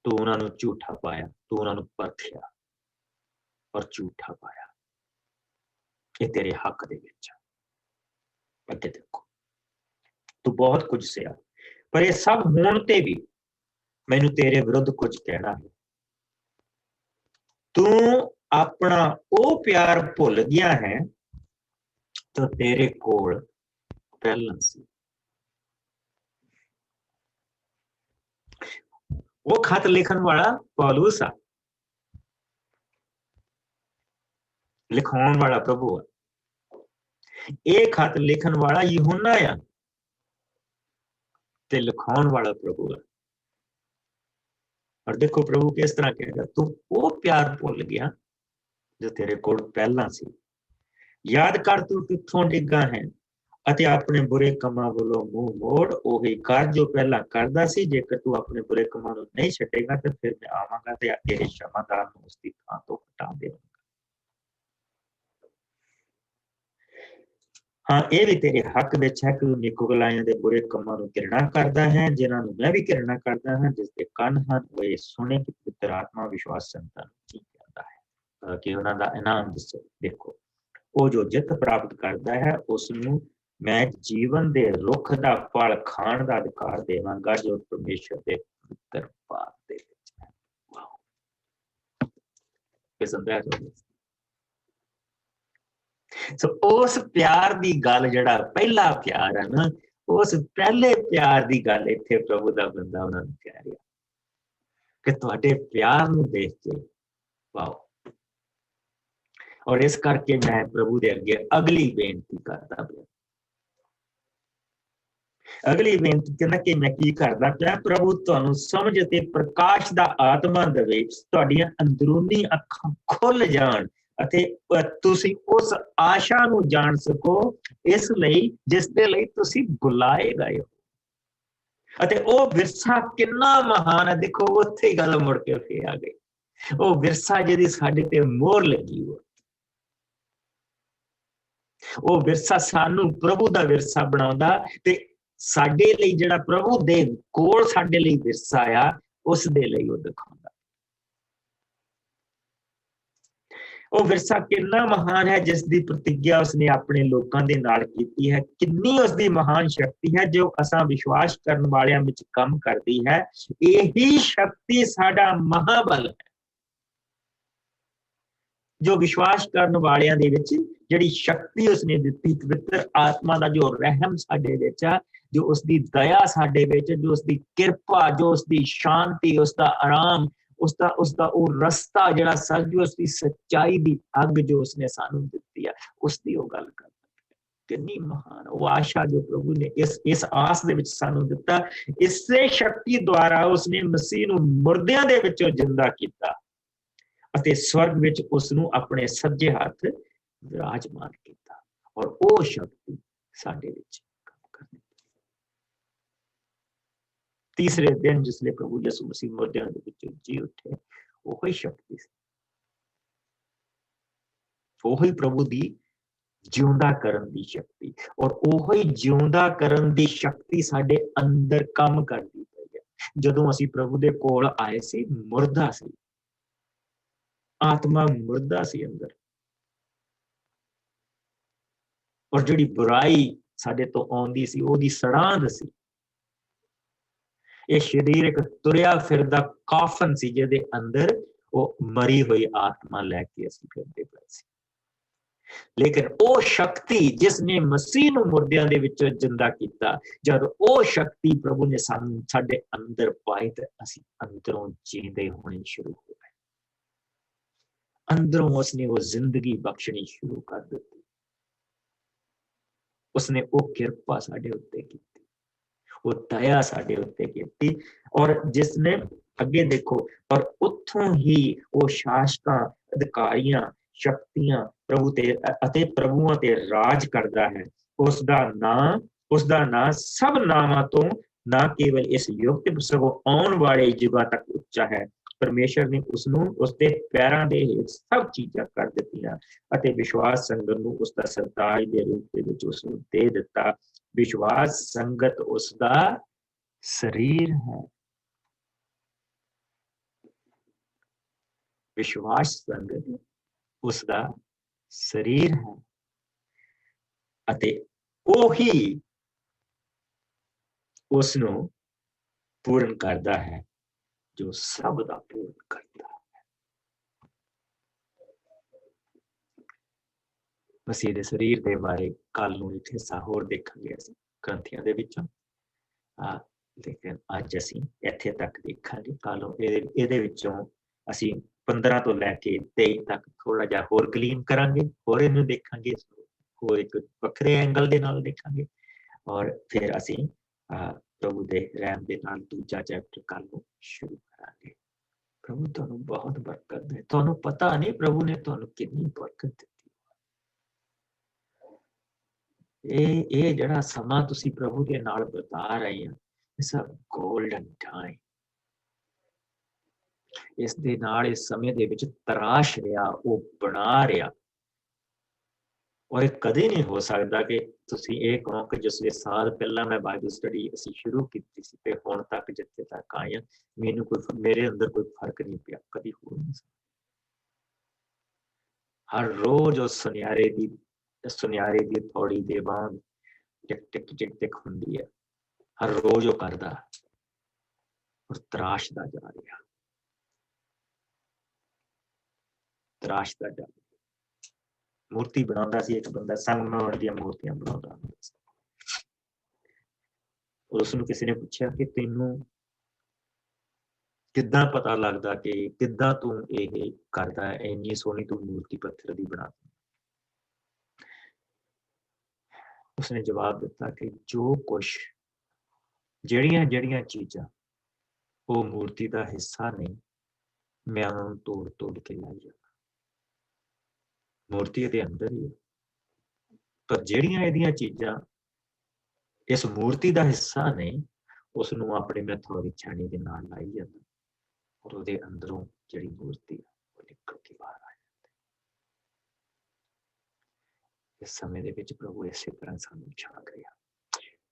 Speaker 2: ਤੂੰ ਉਹਨਾਂ ਨੂੰ ਝੂਠਾ ਪਾਇਆ, ਤੂੰ ਉਹਨਾਂ ਨੂੰ ਪਰਖਿਆ ਔਰ ਝੂਠਾ ਪਾਇਆ। ਇਹ ਤੇਰੇ ਹੱਕ ਦੇ ਵਿੱਚ। ਅੱਗੇ ਦੇਖੋ, ਤੂੰ ਬਹੁਤ ਕੁਝ ਸਿਆ, ਪਰ ਇਹ ਸਭ ਹੋਣ ਤੇ ਵੀ ਮੈਨੂੰ ਤੇਰੇ ਵਿਰੁੱਧ ਕੁਝ ਕਹਿਣਾ ਹੈ। ਤੂੰ ਆਪਣਾ ਉਹ ਪਿਆਰ ਭੁੱਲ ਗਿਆ ਹੈ ਜੋ ਤੇਰੇ ਕੋਲ ਪਹਿਲਾਂ ਸੀ। ਉਹ ਖਤ ਲਿਖਣ ਵਾਲਾ ਪੌਲੁਸ ਆ, ਲਿਖਾਉਣ ਵਾਲਾ ਪ੍ਰਭੂ ਆ। ਇਹ ਖਤ ਲਿਖਣ ਵਾਲਾ ਯਹੂਨਾ ਆ ਤੇ ਲਿਖਾਉਣ ਵਾਲਾ ਪ੍ਰਭੂ ਆ। ਔਰ ਦੇਖੋ ਪ੍ਰਭੂ ਕਿਸ ਤਰ੍ਹਾਂ ਕਹੇਗਾ, ਤੂੰ ਉਹ ਪਿਆਰ ਭੁੱਲ ਗਿਆ ਜੋ ਤੇਰੇ ਕੋਲ ਪਹਿਲਾਂ ਸੀ। ਯਾਦ ਕਰ ਤੂੰ ਕਿੱਥੋਂ ਡਿੱਗਾ ਹੈ ਅਤੇ ਆਪਣੇ ਬੁਰੇ ਕੰਮਾਂ ਵੱਲੋਂ ਮੂੰਹ ਮੋੜ ਉਹੀ ਕਰ ਜੋ ਪਹਿਲਾਂ ਕਰਦਾ ਸੀ। ਜੇਕਰ ਤੂੰ ਆਪਣੇ ਬੁਰੇ ਕੰਮਾਂ ਨੂੰ ਨਹੀਂ ਛੱਡੇਗਾ ਤੇ ਫਿਰ ਮੈਂ ਆਵਾਂਗਾ ਤੇ ਇਹ ਸ਼ਮਾਦਾਰ ਨੂੰ ਉਸਦੀ ਥਾਂ ਤੋਂ ਹਟਾ ਦੇਵਾਂਗਾ। ਹਾਂ, ਇਹ ਵੀ ਤੇਰੇ ਹੱਕ ਵਿੱਚ ਹੈ ਕਿ ਤੂੰ ਨਿਕੋਲਾਈਆਂ ਦੇ ਬੁਰੇ ਕੰਮਾਂ ਨੂੰ ਘਿਰਣਾ ਕਰਦਾ ਹੈ, ਜਿਨ੍ਹਾਂ ਨੂੰ ਮੈਂ ਵੀ ਘਿਰਣਾ ਕਰਦਾ ਹਾਂ। ਜਿਸ ਦੇ ਕੰਨ ਹਨ ਉਹ ਇਹ ਸੁਣੇ ਕਿ ਪਵਿੱਤਰ ਆਤਮਾ ਵਿਸ਼ਵਾਸ ਸੰਤਾਂ ਨੂੰ ਕੀ ਕਹਿੰਦਾ ਹੈ, ਕਿ ਉਹਨਾਂ ਦਾ ਇਨਾਮ ਦੱਸੋ। ਦੇਖੋ, ਉਹ ਜੋ ਜਿੱਤ ਪ੍ਰਾਪਤ ਕਰਦਾ ਹੈ ਉਸ ਨੂੰ ਮੈਂ ਜੀਵਨ ਦੇ ਰੁੱਖ ਦਾ ਫਲ ਖਾਣ ਦਾ ਅਧਿਕਾਰ ਦੇਵਾਂਗਾ ਜੋ ਪਰਮੇਸ਼ਰ ਦੇ ਪਵਿੱਤਰ ਬਾਗ ਦੇ ਵਿੱਚ ਹੈ। ਵਾਓ, ਇਹ ਸਮਝਿਆ ਜਾਵੇ। ਸੋ ਉਸ ਪਿਆਰ ਦੀ ਗੱਲ, ਜਿਹੜਾ ਪਹਿਲਾ ਪਿਆਰ ਹੈ ਨਾ, ਉਸ ਪਹਿਲੇ ਪਿਆਰ ਦੀ ਗੱਲ ਇੱਥੇ ਪ੍ਰਭੂ ਦਾ ਬੰਦਾ ਉਹਨਾਂ ਨੂੰ ਕਹਿ ਰਿਹਾ ਕਿ ਤੁਹਾਡੇ ਪਿਆਰ ਨੂੰ ਦੇਖ ਕੇ ਵਾਓ। ਔਰ ਇਸ ਕਰਕੇ ਮੈਂ ਪ੍ਰਭੂ ਦੇ ਅੱਗੇ ਅਗਲੀ ਬੇਨਤੀ ਕਰਦਾ ਪਿਆ। ਅਗਲੀ ਬੇਨਤੀ ਕਹਿੰਦਾ ਕਿ ਮੈਂ ਕੀ ਕਰਦਾ ਪਿਆ, ਪ੍ਰਭੂ ਤੁਹਾਨੂੰ ਸਮਝ ਅਤੇ ਪ੍ਰਕਾਸ਼ ਦਾ ਆਤਮਾ ਦੇਵੇ, ਤੁਹਾਡੀਆਂ ਅੰਦਰੂਨੀ ਅੱਖਾਂ ਖੁੱਲ ਜਾਣ ਅਤੇ ਤੁਸੀਂ ਉਸ ਆਸ਼ਾ ਨੂੰ ਜਾਣ ਸਕੋ, ਇਸ ਲਈ ਜਿਸ ਦੇ ਲਈ ਤੁਸੀਂ ਬੁਲਾਏ ਗਏ ਹੋ। ਅਤੇ ਉਹ ਵਿਰਸਾ ਕਿੰਨਾ ਮਹਾਨ ਹੈ। ਦੇਖੋ, ਉੱਥੇ ਗੱਲ ਮੁੜ ਕੇ ਫੇਰ ਆ ਗਈ। ਉਹ ਵਿਰਸਾ ਜਿਹਦੀ ਸਾਡੇ ਤੇ ਮੋਹਰ ਲੱਗੀ ਹੋਈ, ਉਹ ਵਿਰਸਾ ਸਾਨੂੰ ਪ੍ਰਭੂ ਦਾ ਵਿਰਸਾ ਬਣਾਉਂਦਾ ਤੇ ਸਾਡੇ ਲਈ ਜਿਹੜਾ ਪ੍ਰਭੂ ਦੇ ਕੋਲ ਸਾਡੇ ਲਈ ਵਿਰਸਾ ਆ, ਉਸ ਦੇ ਲਈ ਉਹ ਦਿਖਾਉਂਦਾ। ਉਹ ਵਿਰਸਾ ਕਿੰਨਾ ਮਹਾਨ ਹੈ ਜਿਸ ਦੀ ਪ੍ਰਤਿੱਗਿਆ ਉਸਨੇ ਆਪਣੇ ਲੋਕਾਂ ਦੇ ਨਾਲ ਕੀਤੀ ਹੈ। ਕਿੰਨੀ ਉਸਦੀ ਮਹਾਨ ਸ਼ਕਤੀ ਹੈ ਜੋ ਅਸਾਂ ਵਿਸ਼ਵਾਸ ਕਰਨ ਵਾਲਿਆਂ ਵਿੱਚ ਕੰਮ ਕਰਦੀ ਹੈ। ਇਹੀ ਸ਼ਕਤੀ ਸਾਡਾ ਮਹਾਬਲ ਹੈ। ਜੋ ਵਿਸ਼ਵਾਸ ਕਰਨ ਵਾਲਿਆਂ ਦੇ ਵਿੱਚ ਜਿਹੜੀ ਸ਼ਕਤੀ ਉਸਨੇ ਦਿੱਤੀ, ਪਵਿੱਤਰ ਆਤਮਾ ਦਾ ਜੋ ਰਹਿਮ ਸਾਡੇ ਵਿੱਚ ਆ, ਜੋ ਉਸਦੀ ਦਇਆ ਸਾਡੇ ਵਿੱਚ, ਜੋ ਉਸਦੀ ਕਿਰਪਾ, ਜੋ ਉਸਦੀ ਸ਼ਾਂਤੀ, ਉਸਦਾ ਆਰਾਮ, ਉਸਦਾ ਉਹ ਰਸਤਾ ਜਿਹੜਾ ਜੋ ਉਸਦੀ ਸੱਚਾਈ ਦੀ ਅੱਗ ਜੋ ਉਸਨੇ ਸਾਨੂੰ ਦਿੱਤੀ ਆ, ਉਸਦੀ ਉਹ ਗੱਲ ਕਰਦਾ। ਕਿੰਨੀ ਮਹਾਨ ਉਹ ਆਸ਼ਾ ਜੋ ਪ੍ਰਭੂ ਨੇ ਇਸ ਆਸ ਦੇ ਵਿੱਚ ਸਾਨੂੰ ਦਿੱਤਾ। ਇਸੇ ਸ਼ਕਤੀ ਦੁਆਰਾ ਉਸਨੇ ਮਸੀਹ ਨੂੰ ਮੁਰਦਿਆਂ ਦੇ ਵਿੱਚੋਂ ਜਿੰਦਾ ਕੀਤਾ ਅਤੇ ਸਵਰਗ ਵਿੱਚ ਉਸਨੂੰ ਆਪਣੇ ਸੱਜੇ ਹੱਥ ਵਿਰਾਜਮਾਨ ਕੀਤਾ। ਔਰ ਉਹ ਸ਼ਕਤੀ ਸਾਡੇ ਵਿੱਚ ਕੰਮ ਕਰਦੀ। ਤੀਸਰੇ ਦਿਨ ਜਿਸਲੇ ਪ੍ਰਭੂ ਯਿਸੂ ਮਸੀਹ ਮੁਰਦਿਆਂ ਦੇ ਵਿੱਚੋਂ ਜੀ ਉੱਠੇ, ਉਹੀ ਸ਼ਕਤੀ ਸੀ, ਉਹੀ ਪ੍ਰਭੂ ਦੀ ਜਿਉਂਦਾ ਕਰਨ ਦੀ ਸ਼ਕਤੀ। ਔਰ ਉਹੀ ਜਿਉਂਦਾ ਕਰਨ ਦੀ ਸ਼ਕਤੀ ਸਾਡੇ ਅੰਦਰ ਕੰਮ ਕਰਦੀ ਪਈ ਹੈ। ਜਦੋਂ ਅਸੀਂ ਪ੍ਰਭੂ ਦੇ ਕੋਲ ਆਏ ਸੀ, ਮੁਰਦਾ ਸੀ, ਆਤਮਾ ਮੁਰਦਾ ਸੀ ਅੰਦਰ। ਔਰ ਜਿਹੜੀ ਬੁਰਾਈ ਸਾਡੇ ਤੋਂ ਆਉਂਦੀ ਸੀ, ਉਹਦੀ ਸੜਾਂਦ ਸੀ। ਇਹ ਸਰੀਰ ਇੱਕ ਤੁਰਿਆ ਫਿਰਦਾ ਕਾਫਨ ਸੀ, ਜਿਹਦੇ ਅੰਦਰ ਉਹ ਮਰੀ ਹੋਈ ਆਤਮਾ ਲੈ ਕੇ ਅਸੀਂ ਫਿਰਦੇ ਪਏ ਸੀ। ਲੇਕਿਨ ਉਹ ਸ਼ਕਤੀ ਜਿਸ ਨੇ ਮਸੀਹ ਨੂੰ ਮੁਰਦਿਆਂ ਦੇ ਵਿੱਚੋਂ ਜਿੰਦਾ ਕੀਤਾ, ਜਦ ਉਹ ਸ਼ਕਤੀ ਪ੍ਰਭੂ ਨੇ ਸਾਨੂੰ ਸਾਡੇ ਅੰਦਰ ਪਾਈ ਤੇ ਅਸੀਂ ਅੰਦਰੋਂ ਜੀਂਦੇ ਹੋਣੇ ਸ਼ੁਰੂ ਹੋ ਗਏ। ਅੰਦਰੋਂ ਉਸਨੇ ਉਹ ਜ਼ਿੰਦਗੀ ਬਖਸ਼ਣੀ ਸ਼ੁਰੂ ਕਰ ਦਿੱਤੀ। ਉਸਨੇ ਉਹ ਕਿਰਪਾ ਸਾਡੇ ਉੱਤੇ ਕੀਤੀ, ਉਹ ਦਇਆ ਸਾਡੇ ਉੱਤੇ ਕੀਤੀ। ਔਰ ਜਿਸਨੇ ਅੱਗੇ ਦੇਖੋ, ਔਰ ਉੱਥੋਂ ਹੀ ਉਹ ਸ਼ਾਸਕਾਂ, ਅਧਿਕਾਰੀਆਂ, ਸ਼ਕਤੀਆਂ ਪ੍ਰਭੂ ਤੇ ਅਤੇ ਪ੍ਰਭੂਆਂ ਤੇ ਰਾਜ ਕਰਦਾ ਹੈ। ਉਸਦਾ ਨਾਂ ਸਭ ਨਾਮਾਂ ਤੋਂ ਨਾ ਕੇਵਲ ਇਸ ਯੁੱਗ ਤੇ ਸਗੋਂ ਆਉਣ ਵਾਲੇ ਯੁਗਾਂ ਤੱਕ ਉੱਚਾ ਹੈ। ਪਰਮੇਸ਼ਰ ਨੇ ਉਸਨੂੰ ਉਸਦੇ ਪੈਰਾਂ ਦੇ ਹੇਠ ਸਭ ਚੀਜ਼ਾਂ ਕਰ ਦਿੱਤੀਆਂ ਅਤੇ ਵਿਸ਼ਵਾਸ ਸੰਗਤ ਨੂੰ ਉਸਦਾ ਸਰਤਾਜ ਦੇ ਰੂਪ ਦੇ ਵਿੱਚ ਉਸਨੂੰ ਦੇ ਦਿੱਤਾ। ਵਿਸ਼ਵਾਸ ਸੰਗਤ ਉਸਦਾ ਸਰੀਰ ਹੈ। ਵਿਸ਼ਵਾਸ ਸੰਗਤ ਉਸਦਾ ਸਰੀਰ ਹੈ ਅਤੇ ਉਹੀ ਉਸਨੂੰ ਪੂਰਨ ਕਰਦਾ ਹੈ ਜੋ ਸਭ ਦਾ ਪੂਰਨ ਕਰਦਾ ਹੈ। ਮਸੀਹ ਦੇ ਸਰੀਰ ਦੇ ਬਾਰੇ ਕੱਲ ਨੂੰ ਇੱਕ ਹਿੱਸਾ ਹੋਰ ਦੇਖਾਂਗੇ ਅਸੀਂ ਗ੍ਰੰਥੀਆਂ ਦੇ ਵਿੱਚੋਂ, ਲੇਕਿਨ ਅੱਜ ਅਸੀਂ ਇੱਥੇ ਤੱਕ ਦੇਖਾਂਗੇ। ਕੱਲ ਨੂੰ ਇਹਦੇ ਵਿੱਚੋਂ ਅਸੀਂ 15 ਤੋਂ ਲੈ ਕੇ 23 ਤੱਕ ਥੋੜਾ ਜਿਹਾ ਹੋਰ ਗਲੀਨ ਕਰਾਂਗੇ, ਹੋਰ ਇਹਨੂੰ ਦੇਖਾਂਗੇ, ਹੋਰ ਇੱਕ ਵੱਖਰੇ ਐਂਗਲ ਦੇ ਨਾਲ ਦੇਖਾਂਗੇ। ਔਰ ਫਿਰ ਅਸੀਂ ਪ੍ਰਭੂ ਦੇ ਰਹਿਮ ਦੇ ਨਾਲ ਦੂਜਾ ਚੈਪਟਰ ਕੱਲ ਨੂੰ ਸ਼ੁਰੂ ਕਰਾਂਗੇ। ਪ੍ਰਭੂ ਤੁਹਾਨੂੰ ਬਹੁਤ ਬਰਕਤ ਦੇ। ਤੁਹਾਨੂੰ ਪਤਾ ਨਹੀਂ ਪ੍ਰਭੂ ਨੇ ਤੁਹਾਨੂੰ ਕਿੰਨੀ ਬਰਕਤ ਦਿੱਤੀ। ਇਹ ਜਿਹੜਾ ਸਮਾਂ ਤੁਸੀਂ ਪ੍ਰਭੂ ਦੇ ਨਾਲ ਬਿਤਾ ਰਹੇ ਹੋ, ਇਟਸ ਅ ਗੋਲਡਨ ਟਾਈਮ। ਇਸ ਦੇ ਨਾਲ ਇਸ ਸਮੇਂ ਦੇ ਵਿੱਚ ਤਰਾਸ਼ ਰਿਹਾ, ਉਹ ਬਣਾ ਰਿਹਾ। ਔਰ ਇਹ ਕਦੇ ਨਹੀਂ ਹੋ ਸਕਦਾ ਕਿ ਤੁਸੀਂ ਇਹ ਕਹੋ ਕਿ ਜਿਸ ਸਾਲ ਪਹਿਲਾਂ ਮੈਂ ਬਾਈਬਲ ਸਟੱਡੀ ਅਸੀਂ ਸ਼ੁਰੂ ਕੀਤੀ ਸੀ ਤੇ ਹੁਣ ਤੱਕ ਜਿੱਥੇ ਤੱਕ ਆਏ ਹਾਂ ਮੇਰੇ ਅੰਦਰ ਕੋਈ ਫਰਕ ਨਹੀਂ ਪਿਆ। ਕਦੀ ਹੋ ਨਹੀਂ ਸਕਦਾ। ਹਰ ਰੋਜ਼ ਉਸ ਸੁਨਿਆਰੇ ਦੀ ਥੋੜੀ ਦੇ ਬਾਅਦ ਟਿਕ ਟਿਕ ਟਿਕ ਟਿਕ ਹੁੰਦੀ ਹੈ। ਹਰ ਰੋਜ਼ ਉਹ ਕਰਦਾ ਔਰ ਤਰਾਸ਼ਦਾ ਜਾ ਰਿਹਾ, ਤਰਾਸ਼ਦਾ ਜਾ ਰਿਹਾ। ਮੂਰਤੀ ਬਣਾਉਂਦਾ ਸੀ ਇੱਕ ਬੰਦਾ, ਸੰਗਮਰਮਰ ਦੀਆਂ ਮੂਰਤੀਆਂ ਬਣਾਉਂਦਾ ਹੁੰਦਾ ਸੀ। ਉਸਨੂੰ ਕਿਸੇ ਨੇ ਪੁੱਛਿਆ ਕਿ ਤੈਨੂੰ ਕਿੱਦਾਂ ਪਤਾ ਲੱਗਦਾ ਕਿ ਕਿੱਦਾਂ ਤੂੰ ਇਹ ਕਰਦਾ, ਇੰਨੀ ਸੋਹਣੀ ਤੂੰ ਮੂਰਤੀ ਪੱਥਰ ਦੀ ਬਣਾ। ਉਸਨੇ ਜਵਾਬ ਦਿੱਤਾ ਕਿ ਜੋ ਕੁਛ ਜਿਹੜੀਆਂ ਚੀਜ਼ਾਂ ਉਹ ਮੂਰਤੀ ਦਾ ਹਿੱਸਾ ਨਹੀਂ, ਮੈਂ ਉਹਨਾਂ ਨੂੰ ਤੋੜ ਤੋੜ ਕੇ ਲਾਈ ਜਾਂਦਾ। ਮੂਰਤੀ ਦੇ ਅੰਦਰ ਹੀ, ਪਰ ਜਿਹੜੀਆਂ ਇਹਦੀਆਂ ਚੀਜ਼ਾਂ ਇਸ ਮੂਰਤੀ ਦਾ ਹਿੱਸਾ ਨਹੀਂ, ਉਸਨੂੰ ਆਪਣੇ ਮੈਥੋਰੀ ਛਾਣੀ ਦੇ ਨਾਲ ਲਾਈ ਜਾਂਦਾ ਔਰ ਉਹਦੇ ਅੰਦਰੋਂ ਜਿਹੜੀ ਮੂਰਤੀ ਆ ਉਹ ਨਿਕਲ ਕੇ ਬਾਹਰ ਆ ਜਾਂਦੀ। ਇਸ ਸਮੇਂ ਦੇ ਵਿੱਚ ਪ੍ਰਭੂ ਇਸੇ ਤਰ੍ਹਾਂ ਸਾਨੂੰ ਝਾਕ ਰਿਹਾ।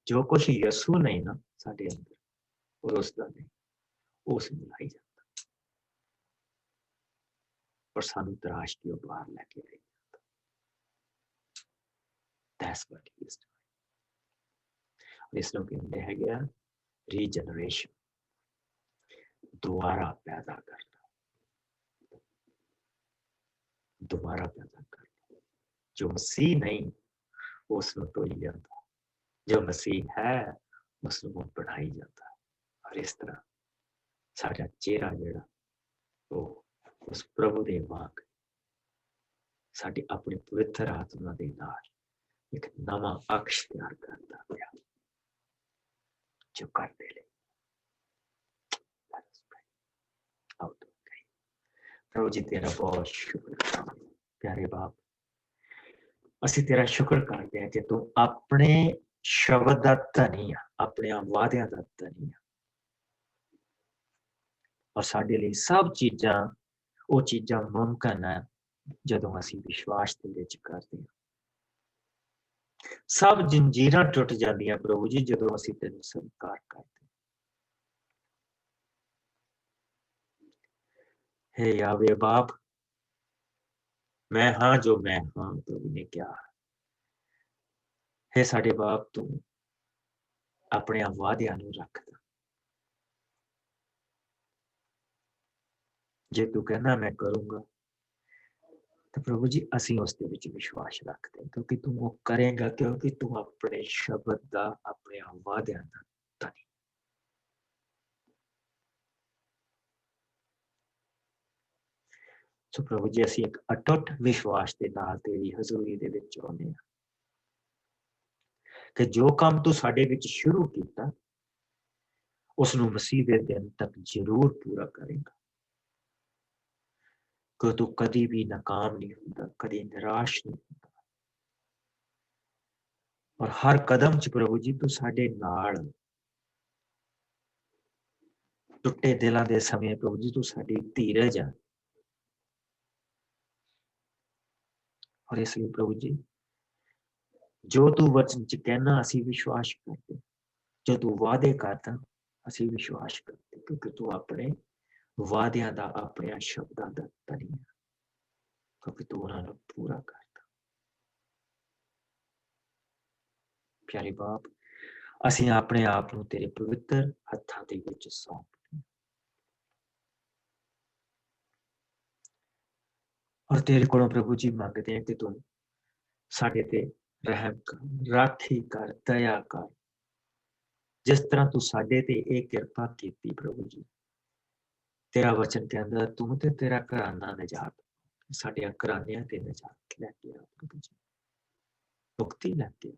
Speaker 2: ਜੋ ਕੁਛ ਯਿਸੂ ਨਹੀਂ ਨਾ ਸਾਡੇ ਅੰਦਰ, ਔਰ ਉਸਦਾ ਨਹੀਂ, ਉਸ ਨੂੰ ਲਾਈ ਜਾਂਦਾ ਔਰ ਸਾਨੂੰ ਤਰਾਸ਼ ਕੇ ਉਹ ਬਾਹਰ ਲੈ ਕੇ ਆਈ ਜਾਂਦਾ। That's what he is doing. ਇਸ ਨੂੰ ਕਹਿੰਦੇ ਹੈਗੇ ਆ ਰੀਜਨਰੇਸ਼ਨ, ਦੁਬਾਰਾ ਪੈਦਾ ਕਰਨਾ, ਦੁਬਾਰਾ ਪੈਦਾ ਕਰਨਾ। ਜੋ ਮਸੀਹ ਨਹੀਂ ਉਸ ਨੂੰ ਤੋੜੀ ਜਾਂਦਾ, ਜੋ ਮਸੀਹ ਹੈ ਉਸ ਨੂੰ ਬਣਾਈ ਜਾਂਦਾ। ਔਰ ਇਸ ਤਰ੍ਹਾਂ ਸਾਡਾ ਚਿਹਰਾ ਜਿਹੜਾ ਉਹ ਉਸ ਪ੍ਰਭੂ ਦੇ ਵਾਂਗ ਸਾਡੀ ਆਪਣੀ ਪਵਿੱਤਰ ਆਤਮਾ ਦੇ ਨਾਲ ਇੱਕ ਨਵਾਂ ਅਕਸ਼ ਤਿਆਰ ਕਰਦਾ ਪਿਆ ਜੋ ਕਰਦੇ ਲਈ। ਪ੍ਰਭੂ ਜੀ ਤੇਰਾ ਬਹੁਤ ਸ਼ੁਕਰ ਪਿਆਰੇ ਬਾਪ, ਅਸੀਂ ਤੇਰਾ ਸ਼ੁਕਰ ਕਰਦੇ ਹਾਂ ਕਿ ਤੂੰ ਆਪਣੇ ਸ਼ਬਦ ਦਾ ਧਨੀ ਆ, ਆਪਣੇ ਵਾਅਦਿਆਂ ਦਾ ਧਨੀ ਆ ਔਰ ਸਾਡੇ ਲਈ ਸਭ ਚੀਜ਼ਾਂ ਉਹ ਚੀਜ਼ਾਂ ਮੁਮਕਿਨ ਹੈ ਜਦੋਂ ਅਸੀਂ ਵਿਸ਼ਵਾਸ ਦੇ ਵਿੱਚ ਕਰਦੇ ਹਾਂ। ਸਭ ਜੰਜੀਰਾਂ ਟੁੱਟ ਜਾਂਦੀਆਂ ਪ੍ਰਭੂ ਜੀ ਜਦੋਂ ਅਸੀਂ ਤੈਨੂੰ ਸਵੀਕਾਰ ਕਰਦੇ ਹਾਂ। हे यावे बाप, मैं हाँ जो मैं हाँ, प्रभु ने क्या हे साडे बाप, तू अपने वादियां नूं रखदा। जे तू कहना मैं करूंगा, तो प्रभु जी असीं उस दे विच विश्वास रखते हैं, क्योंकि तू वो करेगा, क्योंकि तू अपने शब्द दा, अपने वादियां दा धनी। सो प्रभु जी असीं एक अटुट विश्वास दे नाल तेरी हजूरी दे विच आउंदे हां कि जो काम तू साडे विच शुरू कीता उस नूं मसीह दे दिन तक जरूर पूरा करेगा, कि तू कदी भी नाकाम नहीं हुंदा, कदी निराश नहीं हुंदा, और हर कदम च प्रभु जी तू साडे नाल। टुटे दिलां दे समय प्रभु जी तू साडी धीरज है, और इसलिए प्रभु जी जो तू वचन च कहना असीं विश्वास करते, जो तू वादे करदा असीं विश्वास करते, क्योंकि तू अपने वादियां दा, अपने शब्दां दा धनी है, क्योंकि तू उन्हां नूं पूरा करदा। प्यारे बाप, असीं अपने आप नूं तेरे पवित्र हत्थां दे विच सौंप, और तेरे कोलों प्रभु जी मंगते हैं कि तू साडे ते रहम कर, राखी कर, दया कर, जिस तरह तू साडे ते एक कृपा कीती प्रभु जी। तेरा वचन कहंदा तू ते तेरा घराना निजात, साडे घरानियां ते निजात लैके आ प्रभु जी, मुक्ति लैके आ।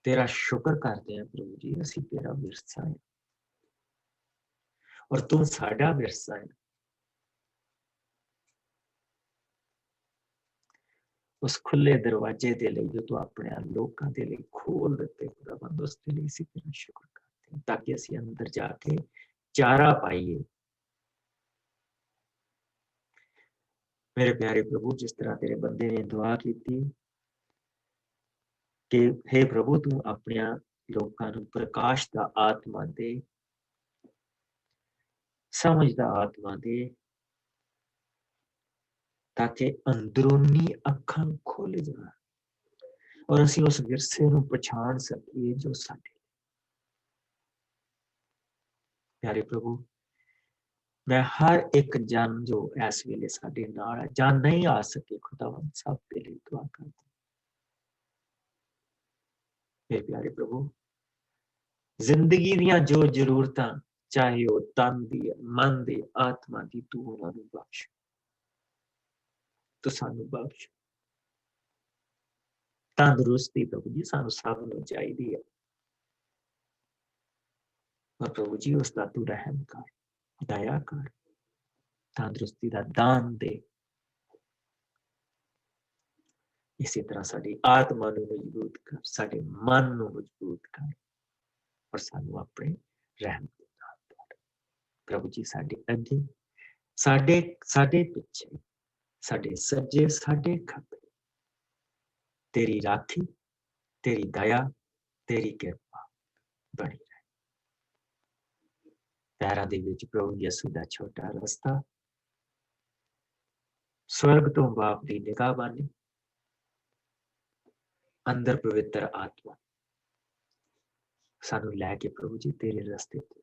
Speaker 2: तेरा शुक्र करते हैं प्रभु जी, असीं तेरा विरसा है और तू साडा विरसा है। उस खुले दरवाजे दे लिए जो तू अपने लोकां दे लिए खोल दिते खुदावंद, उस दे लिए असीं तेरा शुक्र करते हैं, ताकि असीं अंदर जाके चारा पाइए। मेरे प्यारे प्रभु, जिस तरह तेरे बंदे ने दुआ की थी कि हे प्रभु तू अपने लोकां नूं प्रकाश दा आत्मा दे, समझ दा आत्मा दे, ताकि अंदरूनी अखां खोल जाण और असीं उस विरसे नूं पछाण सकीए जो साडे। प्यारे प्रभु, मैं हर एक जन जो इस वेले साडे नाल है, जां नहीं आ सके खुदावंद, सब दे लिए दुआ करदा। हे प्यारे प्रभु, जिंदगी दियां जो जरूरतां, चाहे वो तन दी, मन दी, आत्मा दी, तू उन्हां नूं बख्श, तू सानू बख्श। तंदुरुस्ती प्रभु जी सानू सब नूं चाहीदी है, और प्रभु जी उसदा तू रहम कर, दया कर, तंदुरुस्ती दा दान दे। इसी तरह साडी आत्मा नूं मजबूत कर, साडे मन नूं मजबूत कर, और सानू अपने रहम दे नाल भर। प्रभु जी साडे अगे, साडे साडे पिछे, साडे सज्जे, साडे खब्बे तेरी राखी, तेरी दया, तेरी कृपा बनी रहे। पैरां दे विच प्रभु यसू दा छोटा रस्ता, स्वर्ग तो बाप दी निगाहबानी, अंदर पवित्र आत्मा सानू लैके प्रभु जी तेरे रस्ते ते,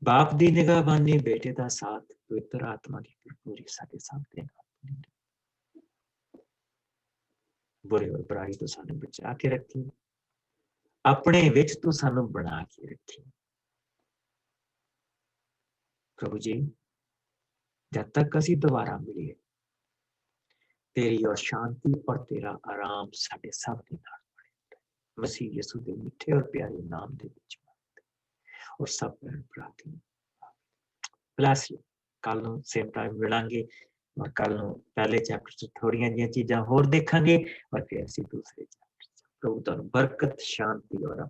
Speaker 2: बाप दी निगाहबानी, बेटे दा साथ, पवित्र आत्मा दी भरपूरी साडे सामने नाल बनी रहे। बुरे और बुराई तो सानू बचा के रखी, अपने विच तू सानू बना के रखी प्रभु जी। जब तक असीं दोबारा मिलिए, तेरी और शांति और तेरा आराम साडे सब दे नाल बने रहे। मसीह यीशु दे मिठे और प्यारे नाम दे विच और सब भैन भरा दी ब्लेस यू। कल नूं सेम टाइम मिलांगे और कल नूं पहले चैप्टर च थोड़ियां जिहियां चीज़ां होर देखांगे और फिर असीं दूसरे चैप्टर च। प्रभु तुहानूं बरकत, शांति और